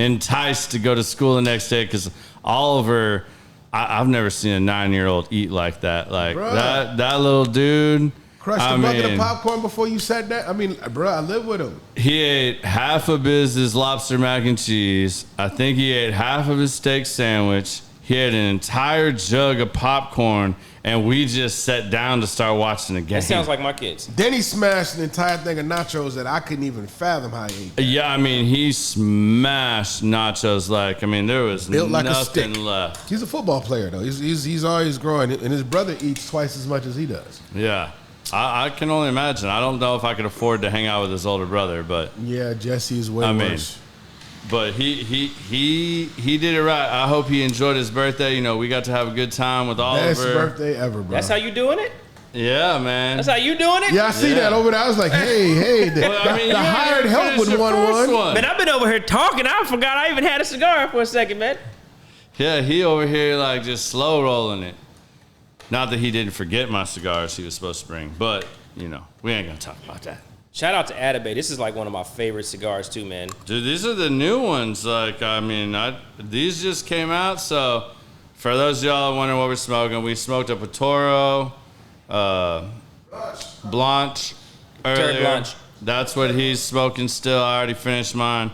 enticed to go to school the next day because Oliver, I've never seen a 9-year-old eat like that. Like that little dude. Crushed a bucket of popcorn before you sat down. I mean, bro, I live with him. He ate half of Biz's lobster mac and cheese. I think he ate half of his steak sandwich. He had an entire jug of popcorn, and we just sat down to start watching the game. That sounds like my kids. Then he smashed an entire thing of nachos that I couldn't even fathom how he ate that. Yeah, I mean, he smashed nachos like, I mean, there was Built like nothing a stick. left. He's a football player, though. He's always growing, and his brother eats twice as much as he does. Yeah. I can only imagine. I don't know if I could afford to hang out with his older brother, but Yeah, Jesse is way worse. but he did it right. I hope he enjoyed his birthday. You know, we got to have a good time with Oliver. Best birthday ever, bro. That's how you doing it? Yeah, man. That's how you doing it? Yeah, I see that over there. I was like, hey, the hired help would want one. Man, I've been over here talking. I forgot I even had a cigar for a second, man. Yeah, he over here like just slow rolling it. Not that he didn't forget my cigars he was supposed to bring, but, you know, we ain't going to talk about that. Shout out to Atabay. This is like one of my favorite cigars too, man. Dude, these are the new ones. Like, I mean, these just came out. So, for those of y'all wondering what we're smoking, we smoked a Patoro Blanche earlier. Jared Blanche. That's what he's smoking still. I already finished mine.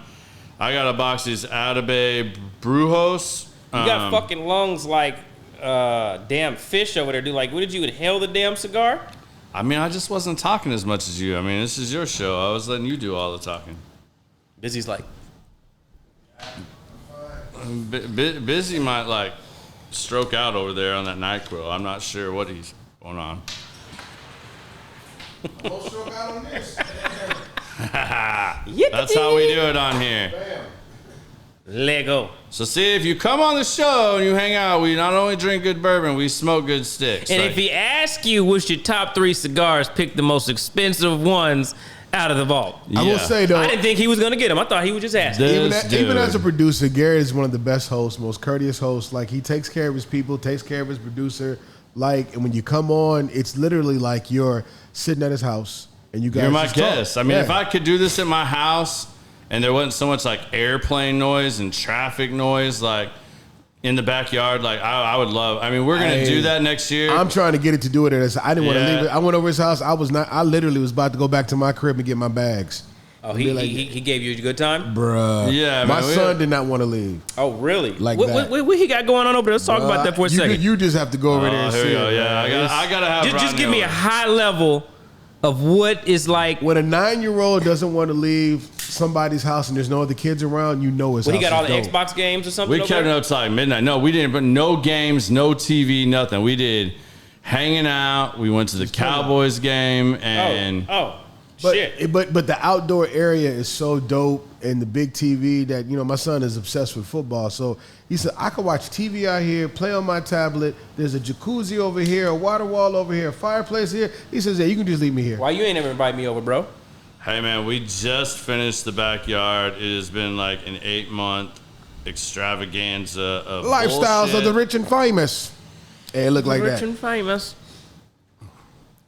I got a box of these Atabay Brujos. You got fucking lungs like damn fish over there, dude. Like, what did you inhale the damn cigar? I mean, I just wasn't talking as much as you. I mean, this is your show. I was letting you do all the talking. Busy's like, Busy might, like, stroke out over there on that NyQuil. I'm not sure what he's going on. Don't stroke out on this. That's how we do it on here. Bam. Lego. So see, if you come on the show and you hang out, we not only drink good bourbon, we smoke good sticks. And like, if he asks you what's your top 3 cigars, pick the most expensive ones out of the vault. I will say, though, I didn't think he was going to get them. I thought he was just asking. even as a producer, Garrett is one of the best hosts, most courteous hosts. Like, he takes care of his people, takes care of his producer. Like, and when you come on, it's literally like you're sitting at his house and you guys you're my just talk. guest. I mean, if I could do this at my house and there wasn't so much like airplane noise and traffic noise, like in the backyard, like I would love. I mean, we're gonna do that next year. I'm trying to get it to do it. I didn't want to leave it. I went over his house. I literally was about to go back to my crib and get my bags. Oh, he gave you a good time? Bruh. Yeah, my man, son did not want to leave. Oh, really? Like what, that. What he got going on over there? Let's talk about that for a second. You just have to go over there and here see we go. it. Yeah, I gotta have. Just give me a high level of what is like. When a 9-year-old doesn't want to leave somebody's house and there's no other kids around, you know his house. He got all the dope. Xbox games or something? We kept it up till like midnight. No, we didn't. But no games, no TV, nothing. We did hanging out. We went to the Cowboys game and. Shit. But the outdoor area is so dope, and the big TV that, you know, my son is obsessed with football. So he said, I could watch TV out here, play on my tablet. There's a jacuzzi over here, a water wall over here, a fireplace here. He says, yeah, you can just leave me here. Why you ain't ever invite me over, bro? Hey, man, we just finished the backyard. It has been like an 8-month extravaganza of Lifestyles bullshit. of the rich and famous. And it looked like Rich that. and famous.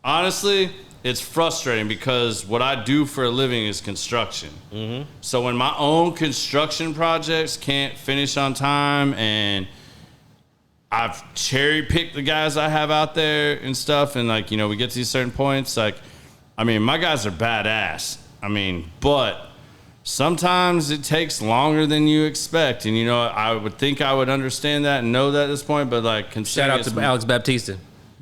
Honestly, it's frustrating because what I do for a living is construction. Mm-hmm. So when my own construction projects can't finish on time and I've cherry-picked the guys I have out there and stuff, and, like, you know, we get to these certain points, like, I mean, my guys are badass. I mean, but sometimes it takes longer than you expect. And, you know, I would think I would understand that and know that at this point, but, like, Shout out to Alex Baptista.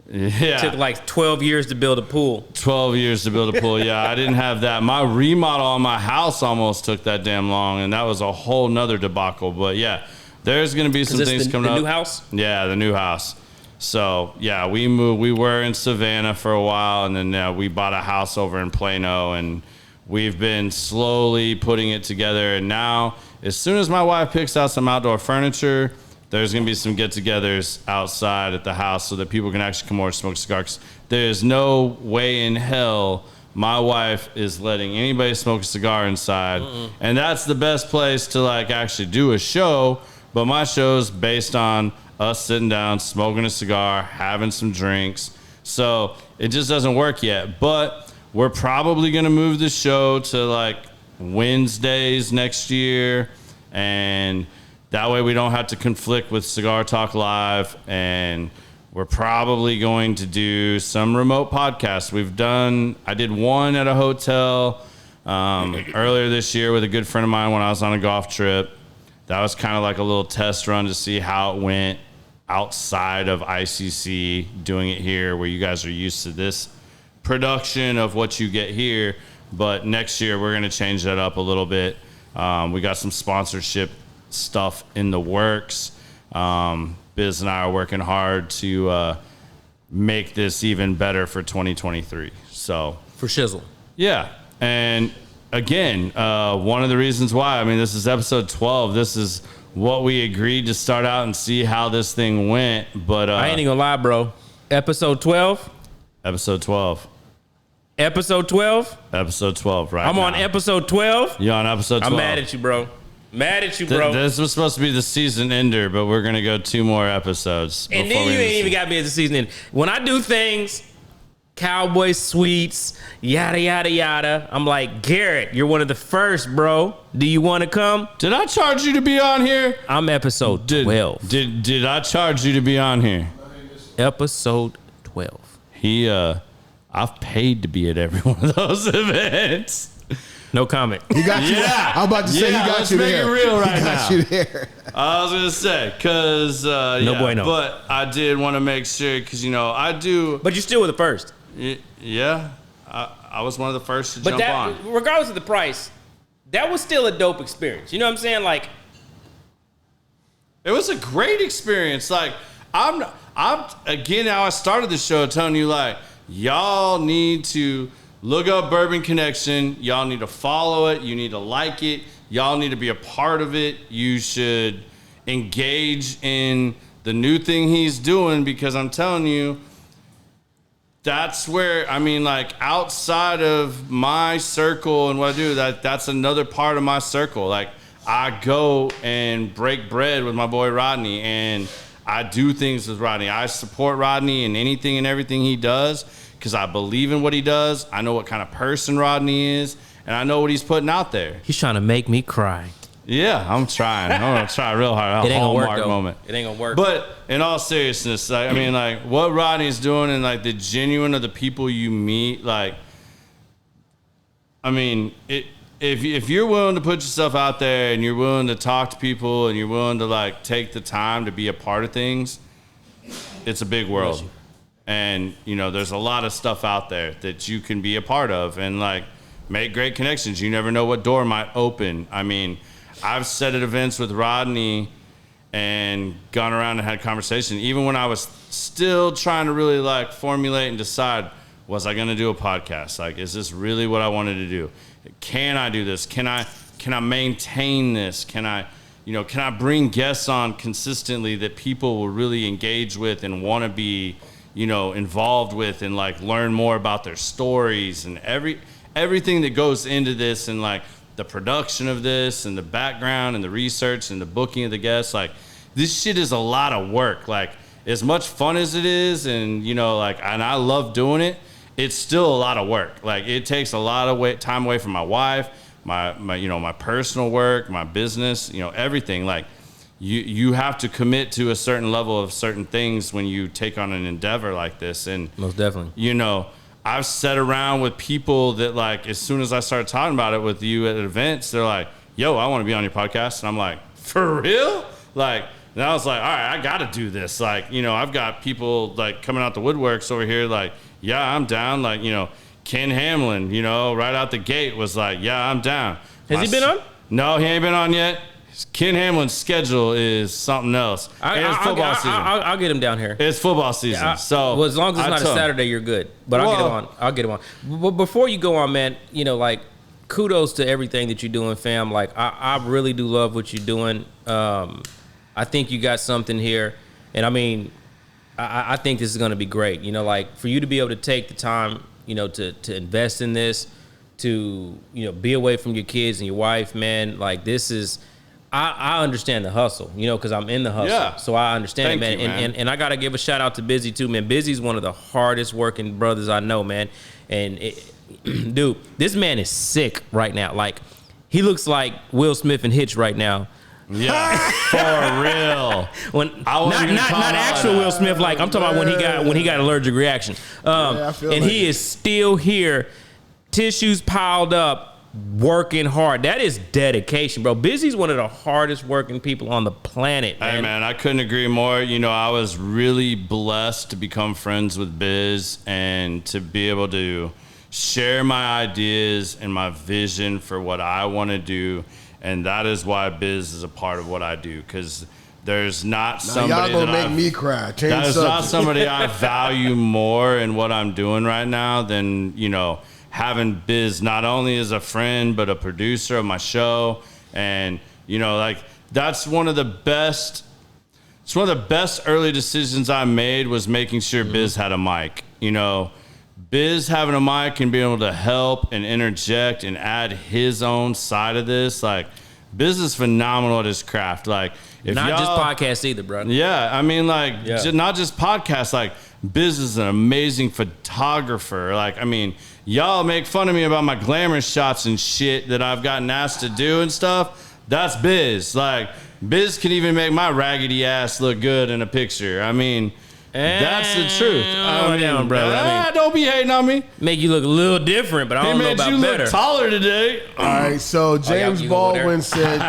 Yeah. Took like 12 years to build a pool. 12 years to build a pool. Yeah, I didn't have that. My remodel on my house almost took that damn long, and that was a whole nother debacle. But, yeah, there's going to be some things coming up. The new house? Yeah, the new house. So, yeah, we moved. We were in Savannah for a while, and then we bought a house over in Plano, and we've been slowly putting it together. And now, as soon as my wife picks out some outdoor furniture, there's going to be some get-togethers outside at the house so that people can actually come over and smoke cigars. There's no way in hell my wife is letting anybody smoke a cigar inside. And that's the best place to like actually do a show. But my show's based on us sitting down, smoking a cigar, having some drinks. So it just doesn't work yet. But we're probably going to move the show to like Wednesdays next year. And that way we don't have to conflict with Cigar Talk Live. And we're probably going to do some remote podcasts. I did one at a hotel earlier this year with a good friend of mine when I was on a golf trip. That was kind of like a little test run to see how it went outside of ICC, doing it here where you guys are used to this production of what you get here. But next year, we're going to change that up a little bit. We got some sponsorship stuff in the works. Biz and I are working hard to make this even better for 2023. So For shizzle. yeah. And again, one of the reasons why, I mean, this is episode 12. This is what we agreed to start out and see how this thing went. But I ain't even gonna lie, bro. Episode 12. Episode 12. Episode 12. Episode 12, right? I'm on episode 12. You're on episode 12. I'm mad at you, bro. Mad at you, bro. This was supposed to be the season ender, but we're going to go 2 more episodes. And then you ain't even got me as a season end. When I do things, Cowboy Sweets, yada, yada, yada, I'm like, Garrett, you're one of the first, bro. Do you want to come? Did I charge you to be on here? I'm episode 12. Did I charge you to be on here? Episode 12. I've paid to be at every one of those events. No comment. He got you. Yeah. I'm about to say he got let's you make there. it real right he now. got you there. I was going to say, because, No bueno. But I did want to make sure, because, I do. But you still were the first. Yeah. I was one of the first to But jump that, on. regardless of the price, that was still a dope experience. You know what I'm saying? Like, It was a great experience. Like, I'm again, how I started the show telling you, like, y'all need to look up Bourbon Connection. Y'all need to follow it. You need to like it. Y'all need to be a part of it. You should engage in the new thing he's doing, because I'm telling you, that's where, I mean, like, outside of my circle and what I do, that's another part of my circle. Like, I go and break bread with my boy Rodney, and I do things with Rodney. I support Rodney in anything and everything he does, because I believe in what he does. I know what kind of person Rodney is, and I know what he's putting out there. he's trying to make me cry. Yeah, I'm trying. I'm going to try real hard. It ain't gonna work, Hallmark though. moment. It ain't gonna work. But in all seriousness, like, I mean, like, what Rodney's doing and, like, the genuine of the people you meet, like, I mean, if you're willing to put yourself out there and you're willing to talk to people and you're willing to, like, take the time to be a part of things, it's a big world. And, there's a lot of stuff out there that you can be a part of and, like, make great connections. You never know what door might open. I mean, I've sat at events with Rodney and gone around and had conversation. Even when I was still trying to really, like, formulate and decide, was I going to do a podcast? Like, is this really what I wanted to do? Can I do this? Can I maintain this? Can I bring guests on consistently that people will really engage with and want to be, involved with and, like, learn more about their stories and everything that goes into this, and, like, the production of this and the background and the research and the booking of the guests. Like, this shit is a lot of work. Like, as much fun as it is, and, and I love doing it, it's still a lot of work. Like, it takes a lot of time away from my wife, my personal work, my business, everything. Like, you have to commit to a certain level of certain things when you take on an endeavor like this. And Most definitely. I've sat around with people that, like, as soon as I started talking about it with you at events, they're like, yo, I want to be on your podcast. And I'm like, for real? Like, and I was like, all right, I got to do this. Like, I've got people, like, coming out the woodworks over here, like, yeah, I'm down. Like, Ken Hamlin, right out the gate was like, yeah, I'm down. Has he been on? No, he ain't been on yet. Ken Hamlin's schedule is something else. It's football season. I'll get him down here. It's football season. Well, as long as it's not a Saturday, you're good. But I'll get him on. But before you go on, man, like, kudos to everything that you're doing, fam. Like, I really do love what you're doing. I think you got something here. And I mean, I think this is going to be great. Like, for you to be able to take the time to invest in this, to, be away from your kids and your wife, man. Like, this is, I understand the hustle, because I'm in the hustle. Yeah. So I understand it, man. You, man. And I got to give a shout out to Busy too, man. Busy's one of the hardest working brothers I know, man. And dude, this man is sick right now. Like, he looks like Will Smith and Hitch right now. Yeah, for real. Not actual Will Smith. Like, I'm talking about when he got allergic reaction. He is still here, tissues piled up, working hard. That is dedication, bro. Busy's one of the hardest working people on the planet, man. Hey, man, I couldn't agree more. I was really blessed to become friends with Biz and to be able to share my ideas and my vision for what I want to do. And that is why Biz is a part of what I do, because there's not somebody y'all gonna make me cry. That is not somebody I value more in what I'm doing right now than, having Biz not only as a friend, but a producer of my show. And, that's one of the best, it's one of the best early decisions I made was making sure Biz had a mic. Biz having a mic and being able to help and interject and add his own side of this. Like, Biz is phenomenal at his craft. Like, if not just podcasts either, bro. Yeah, I mean, like, not just podcasts. Like, Biz is an amazing photographer. Like, I mean, y'all make fun of me about my glamour shots and shit that I've gotten asked to do and stuff. That's Biz. Like, Biz can even make my raggedy ass look good in a picture. I mean, that's the truth. Don't be hating on me. Make you look a little different, but I don't know about better. He made you look taller today. All right, so James Baldwin said,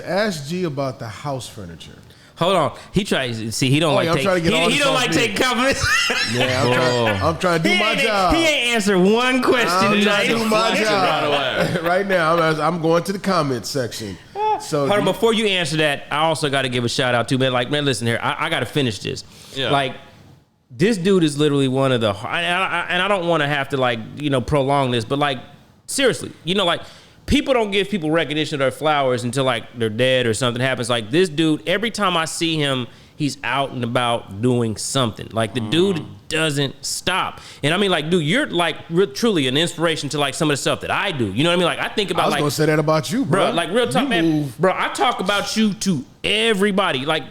ask G about the house furniture. Hold on. He tries. See, he don't like taking compliments. Yeah, I'm trying to do my job. He ain't answer one question tonight. Do my job right now. I'm going to the comments section. So hold on, before you answer that, I also got to give a shout out to man. Like, man, listen here. I got to finish this. Yeah. Like, this dude is literally one of the. And I don't want to have to prolong this, but like, seriously, people don't give people recognition of their flowers until like they're dead or something happens. Like, this dude, every time I see him, he's out and about doing something. Like, the dude doesn't stop. And I mean, like, dude, you're like truly an inspiration to like some of the stuff that I do. You know what I mean? Like, I think about, I was gonna say that about you, bro. Like, real talk, man. Bro, I talk about you to everybody. Like,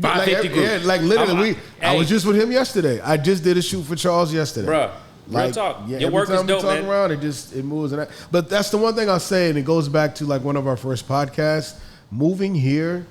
550 group. Like literally, I was just with him yesterday. I just did a shoot for Charles yesterday. Bro. Real talk. Your work is dope, man. Around, it moves. But that's the one thing I'll say, and it goes back to like one of our first podcasts. Moving here,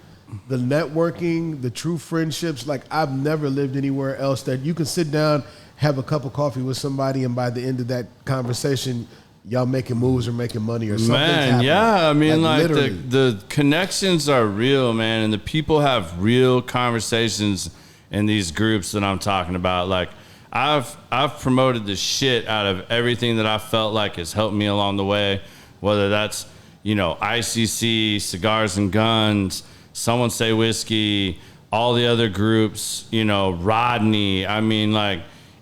the networking, the true friendships. Like, I've never lived anywhere else that you can sit down, have a cup of coffee with somebody, and by the end of that conversation, y'all making moves or making money or something. Man, yeah. I mean, like the connections are real, man, and the people have real conversations in these groups that I'm talking about. Like, I've promoted the shit out of everything that I felt like has helped me along the way, whether that's, ICC, Cigars and Guns, Someone Say Whiskey, all the other groups, Rodney. I mean, like,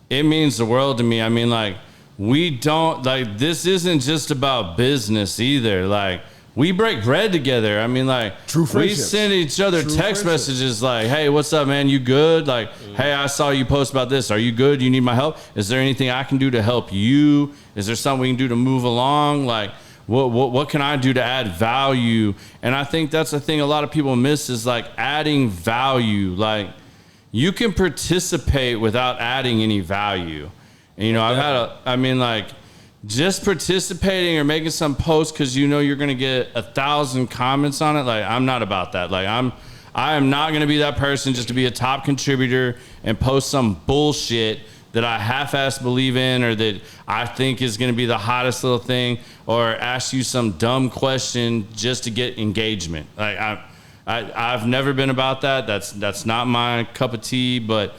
it means the world to me. I mean, like, this isn't just about business either. Like, we break bread together. I mean, like, true we send each other text messages like, hey, what's up, man? You good? Like, hey, I saw you post about this. Are you good? You need my help? Is there anything I can do to help you? Is there something we can do to move along? Like, what can I do to add value? And I think that's the thing a lot of people miss is like adding value. Like, you can participate without adding any value. And, just participating or making some post because you're going to get 1,000 comments on it. Like, I'm not about that. Like, I am not going to be that person just to be a top contributor and post some bullshit that I half-ass believe in or that I think is going to be the hottest little thing or ask you some dumb question just to get engagement. Like, I've never been about that. That's not my cup of tea, but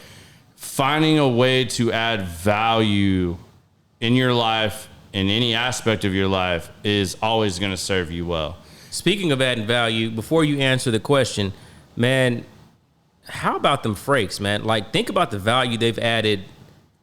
finding a way to add value in your life, in any aspect of your life, is always going to serve you well. Speaking of adding value, before you answer the question, man, how about them Frakes, man? Like, think about the value they've added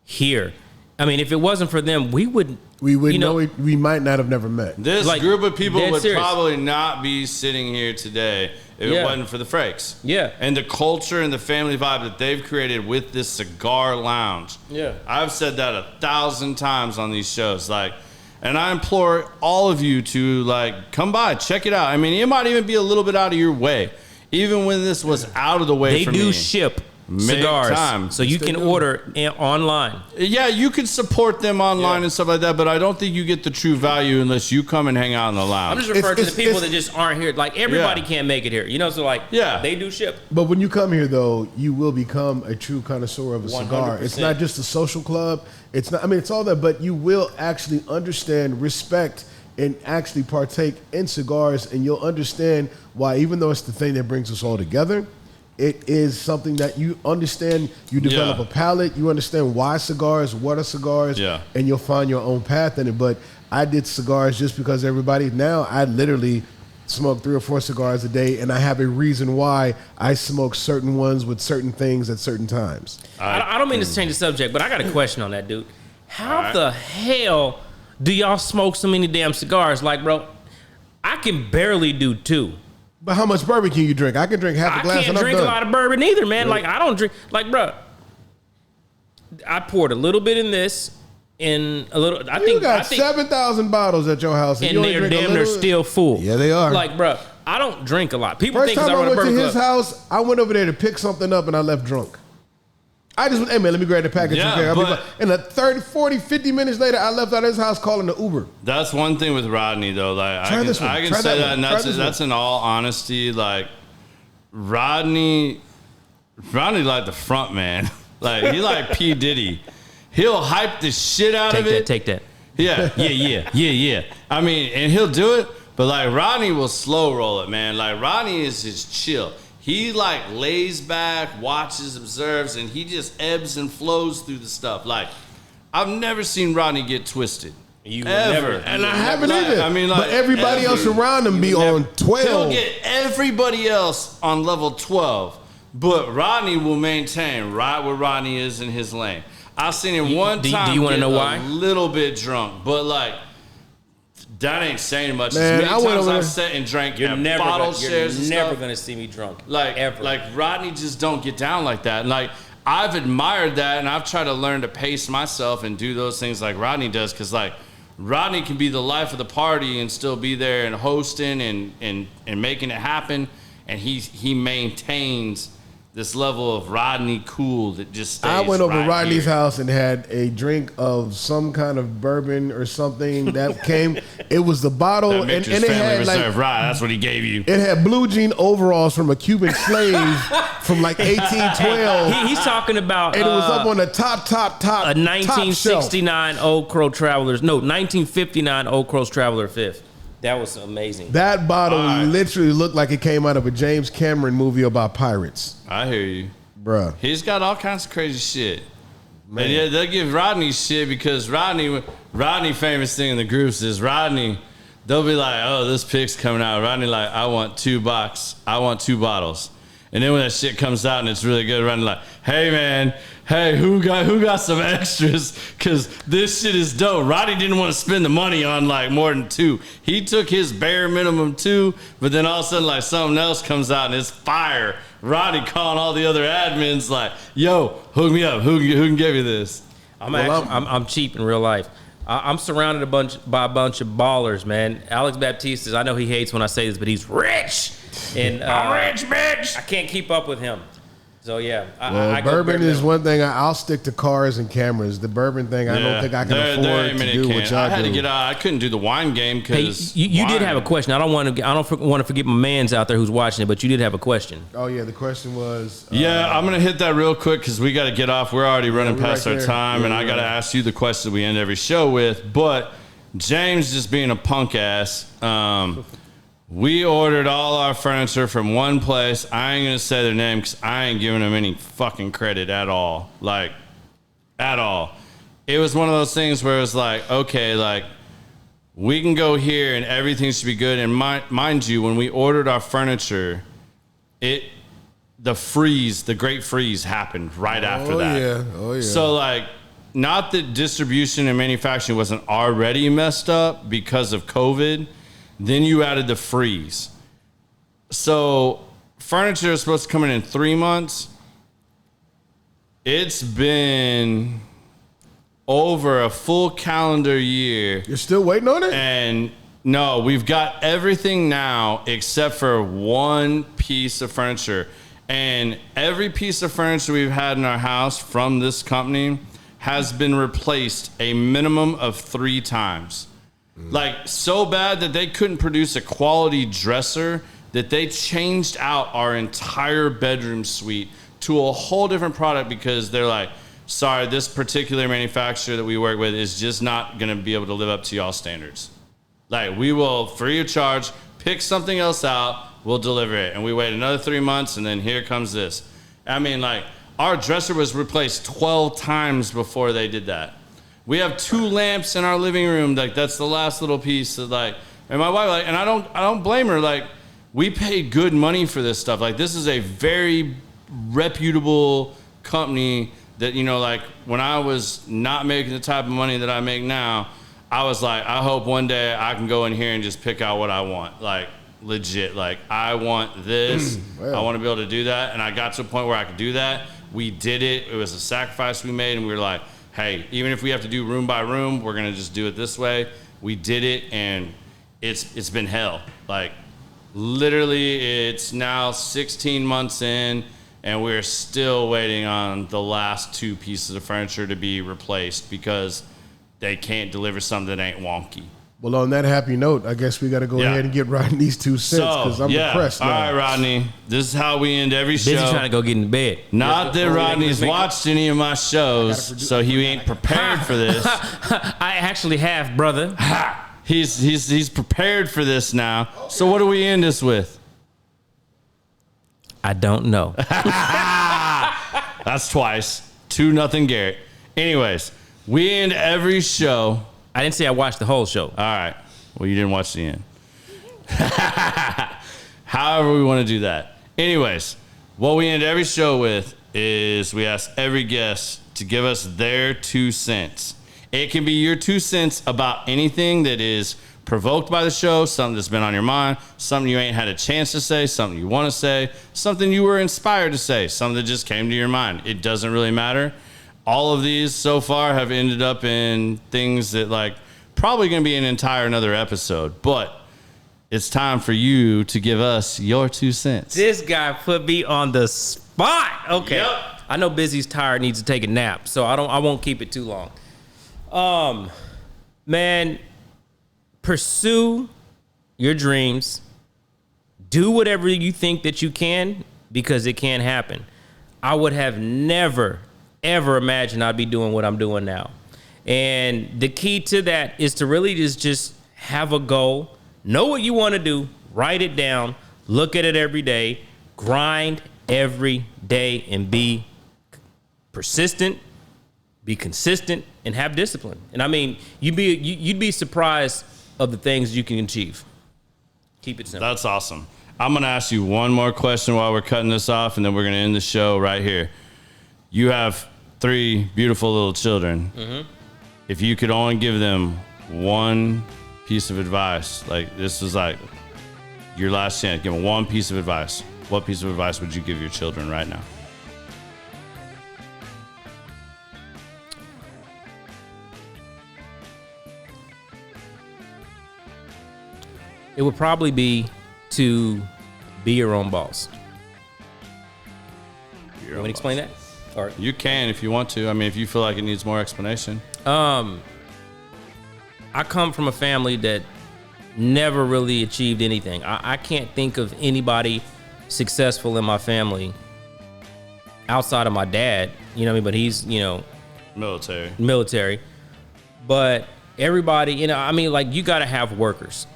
here. I mean, if it wasn't for them, we might not have never met. This group of people would probably not be sitting here today if it wasn't for the Frakes. Yeah. And the culture and the family vibe that they've created with this cigar lounge. Yeah. I've said that 1,000 times on these shows. Like, and I implore all of you to like come by, check it out. I mean, it might even be a little bit out of your way. Even when this was out of the way for me. They do ship cigars, so you can order online. Yeah, you can support them online and stuff like that, but I don't think you get the true value unless you come and hang out in the lounge. I'm just referring to the people that just aren't here. Like, everybody can't make it here. You know, so like, they do ship. But when you come here, though, you will become a true connoisseur of a cigar. 100%. It's not just a social club. It's not. I mean, it's all that, but you will actually understand, respect, and actually partake in cigars, and you'll understand why, even though it's the thing that brings us all together, it is something that you understand. You develop a palate. You understand why cigars, what are cigars, and you'll find your own path in it. But I did cigars just because everybody. Now I literally smoke 3 or 4 cigars a day, and I have a reason why I smoke certain ones with certain things at certain times. I don't mean to change the subject, but I got a question on that, dude. How the hell do y'all smoke so many damn cigars? Like, bro, I can barely do 2. But how much bourbon can you drink? I can drink half a glass. I can't drink a lot of bourbon either, man. Like, I don't drink. Like, bro, I poured a little bit in this, and a little. I think 7,000 bottles at your house, and they're damn near still full. Yeah, they are. Like, bro, I don't drink a lot. People First think time I I went to his club. house, I went over there to pick something up, and I left drunk. I just went, hey man, let me grab the package. And 30, 40, 50 minutes later, I left out of his house calling the Uber. That's one thing with Rodney, though. Like, I can say that, and that's in all honesty. Like, Rodney like the front man. Like, he like P. Diddy. He'll hype the shit out of it. Take that. Yeah. I mean, and he'll do it, but like Rodney will slow roll it, man. Like, Rodney is just chill. He like lays back, watches, observes, and he just ebbs and flows through the stuff. Like, I've never seen Rodney get twisted. Ever. And I haven't either. I mean, like, but everybody else around him be on 12. He'll get everybody else on level 12, but Rodney will maintain right where Rodney is in his lane. I've seen him one time. Do you want to know why? A little bit drunk, but like, that ain't saying much. Man, as many times I've sat and drank bottle shares. You're never gonna see me drunk. Like, ever. Like, Rodney just don't get down like that. And like, I've admired that, and I've tried to learn to pace myself and do those things like Rodney does, because like, Rodney can be the life of the party and still be there and hosting and making it happen, and he maintains this level of Rodney cool that just stays. I went over right Rodney's here. house and had a drink of some kind of bourbon or something that came. It was the bottle, That and Mitch's it Family had Reserve, like right? That's what he gave you. it had blue jean overalls from a Cuban slave from like 1812, He's talking about, and it was up on the top a 1969 Old Crow Travelers. No, 1959 Old Crow Traveler 5th. That was amazing. That bottle literally looked like it came out of a James Cameron movie about pirates. I hear you. Bruh. He's got all kinds of crazy shit. Man. And yeah, they'll give Rodney shit because Rodney famous thing in the groups is Rodney, they'll be like, oh, this pic's coming out. Rodney like, I want 2 bottles. And then when that shit comes out and it's really good, Rodney like, hey man, who got some extras? Cause this shit is dope. Rodney didn't want to spend the money on like more than 2. He took his bare minimum 2, but then all of a sudden like something else comes out and it's fire. Rodney calling all the other admins like, yo, hook me up. Who can give you this? I'm cheap in real life. I'm surrounded by a bunch of ballers, man. Alex Baptiste, I know he hates when I say this, but he's rich. And I'm rich, bitch. I can't keep up with him. So yeah, I bourbon is one thing. I'll stick to cars and cameras. The bourbon thing, I don't think I can afford to do what y'all I had do. to get out. I couldn't do the wine game because hey, you did have a question. I don't want to forget my man's out there who's watching it, but you did have a question. Oh yeah, the question was. I'm gonna hit that real quick because we got to get off. We're already running past our time, and I got to right. ask you the question we end every show with. But James, just being a punk ass. We ordered all our furniture from one place. I ain't going to say their name because I ain't giving them any fucking credit at all. Like, at all. It was one of those things where it was like, okay, like, we can go here and everything should be good. And mind you, when we ordered our furniture, the great freeze happened right after that. Oh, yeah. So, like, not that distribution and manufacturing wasn't already messed up because of COVID. Then you added the freeze. So furniture is supposed to come in 3 months. It's been over a full calendar year. You're still waiting on it? And no, we've got everything now except for one piece of furniture. And every piece of furniture we've had in our house from this company has been replaced a minimum of 3 times. Like, so bad that they couldn't produce a quality dresser that they changed out our entire bedroom suite to a whole different product because they're like, sorry, this particular manufacturer that we work with is just not going to be able to live up to y'all standards. Like, we will, free of charge, pick something else out, we'll deliver it. And we wait another 3 months, and then here comes this. I mean, like, our dresser was replaced 12 times before they did that. We have 2 lamps in our living room. Like, that's the last little piece of, like, and my wife, like, and I don't blame her. Like, we pay good money for this stuff. Like, this is a very reputable company that, you know, like, when I was not making the type of money that I make now, I was like, I hope one day I can go in here and just pick out what I want. Like, legit. Like, I want this. I want to be able to do that. And I got to a point where I could do that. We did it. It was a sacrifice we made. And we were like, hey, even if we have to do room by room, we're going to just do it this way. We did it. And it's been hell. Like, literally, it's now 16 months in. And we're still waiting on the last 2 pieces of furniture to be replaced because they can't deliver something that ain't wonky. Well, on that happy note, I guess we got to go ahead and get Rodney these 2 cents because I'm depressed now. All right, Rodney. This is how we end every show. Busy trying to go get in bed. Not that Rodney's watched any of my shows, so he ain't prepared for this. I actually have, brother. He's prepared for this now. So what do we end this with? I don't know. That's twice. 2-0 Garrett. Anyways, we end every show. I didn't say I watched the whole show. All right. Well, you didn't watch the end. However we want to do that. Anyways, what we end every show with is we ask every guest to give us their 2 cents. It can be your 2 cents about anything that is provoked by the show, something that's been on your mind, something you ain't had a chance to say, something you want to say, something you were inspired to say, something that just came to your mind. It doesn't really matter. All of these so far have ended up in things that, like, probably going to be an entire another episode, but it's time for you to give us your 2 cents. This guy put me on the spot. Okay. Yep. I know Busy's tired, needs to take a nap, so I won't keep it too long. Man, pursue your dreams. Do whatever you think that you can because it can happen. I would have never, ever imagined I'd be doing what I'm doing now. And the key to that is to really just have a goal, know what you want to do, write it down, look at it every day, grind every day, and be persistent, be consistent, and have discipline. And I mean, you'd be surprised of the things you can achieve. Keep it simple. That's awesome. I'm going to ask you one more question while we're cutting this off, and then we're going to end the show right here. You have 3 beautiful little children. Mm-hmm. If you could only give them one piece of advice, like this is like your last chance, give them one piece of advice. What piece of advice would you give your children right now? It would probably be to be your own boss. You want me to explain that? Or you can if you want to. I mean, if you feel like it needs more explanation. I come from a family that never really achieved anything. I can't think of anybody successful in my family outside of my dad. You know what I mean? But he's, military. But everybody, I mean, like, you got to have workers.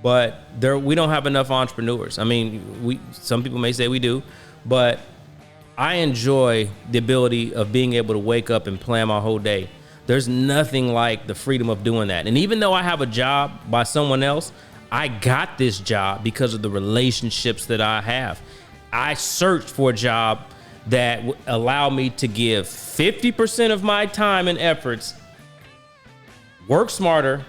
But we don't have enough entrepreneurs. I mean, some people may say we do, but I enjoy the ability of being able to wake up and plan my whole day. There's nothing like the freedom of doing that. And even though I have a job by someone else, I got this job because of the relationships that I have. I searched for a job that would allow me to give 50% of my time and efforts, work smarter,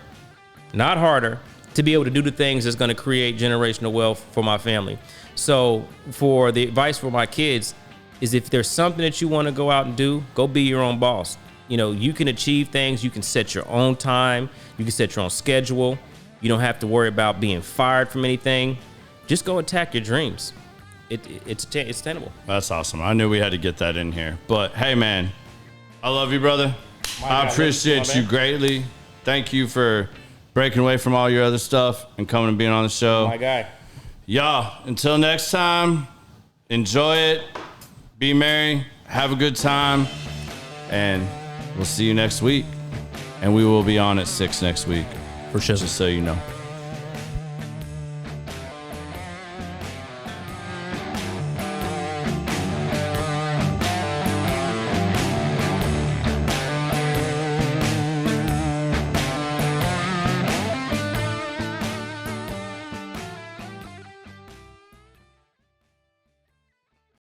not harder, to be able to do the things that's going to create generational wealth for my family. So for the advice for my kids is, if there's something that you want to go out and do, go be your own boss. You know, you can achieve things. You can set your own time. You can set your own schedule. You don't have to worry about being fired from anything. Just go attack your dreams. It's attainable. That's awesome. I knew we had to get that in here. But hey, man, I love you, brother. I appreciate you greatly. Thank you for breaking away from all your other stuff and coming and being on the show. My guy. Y'all, until next time, enjoy it. Be merry. Have a good time. And we'll see you next week. And we will be on at 6 next week. For sure. Just so you know.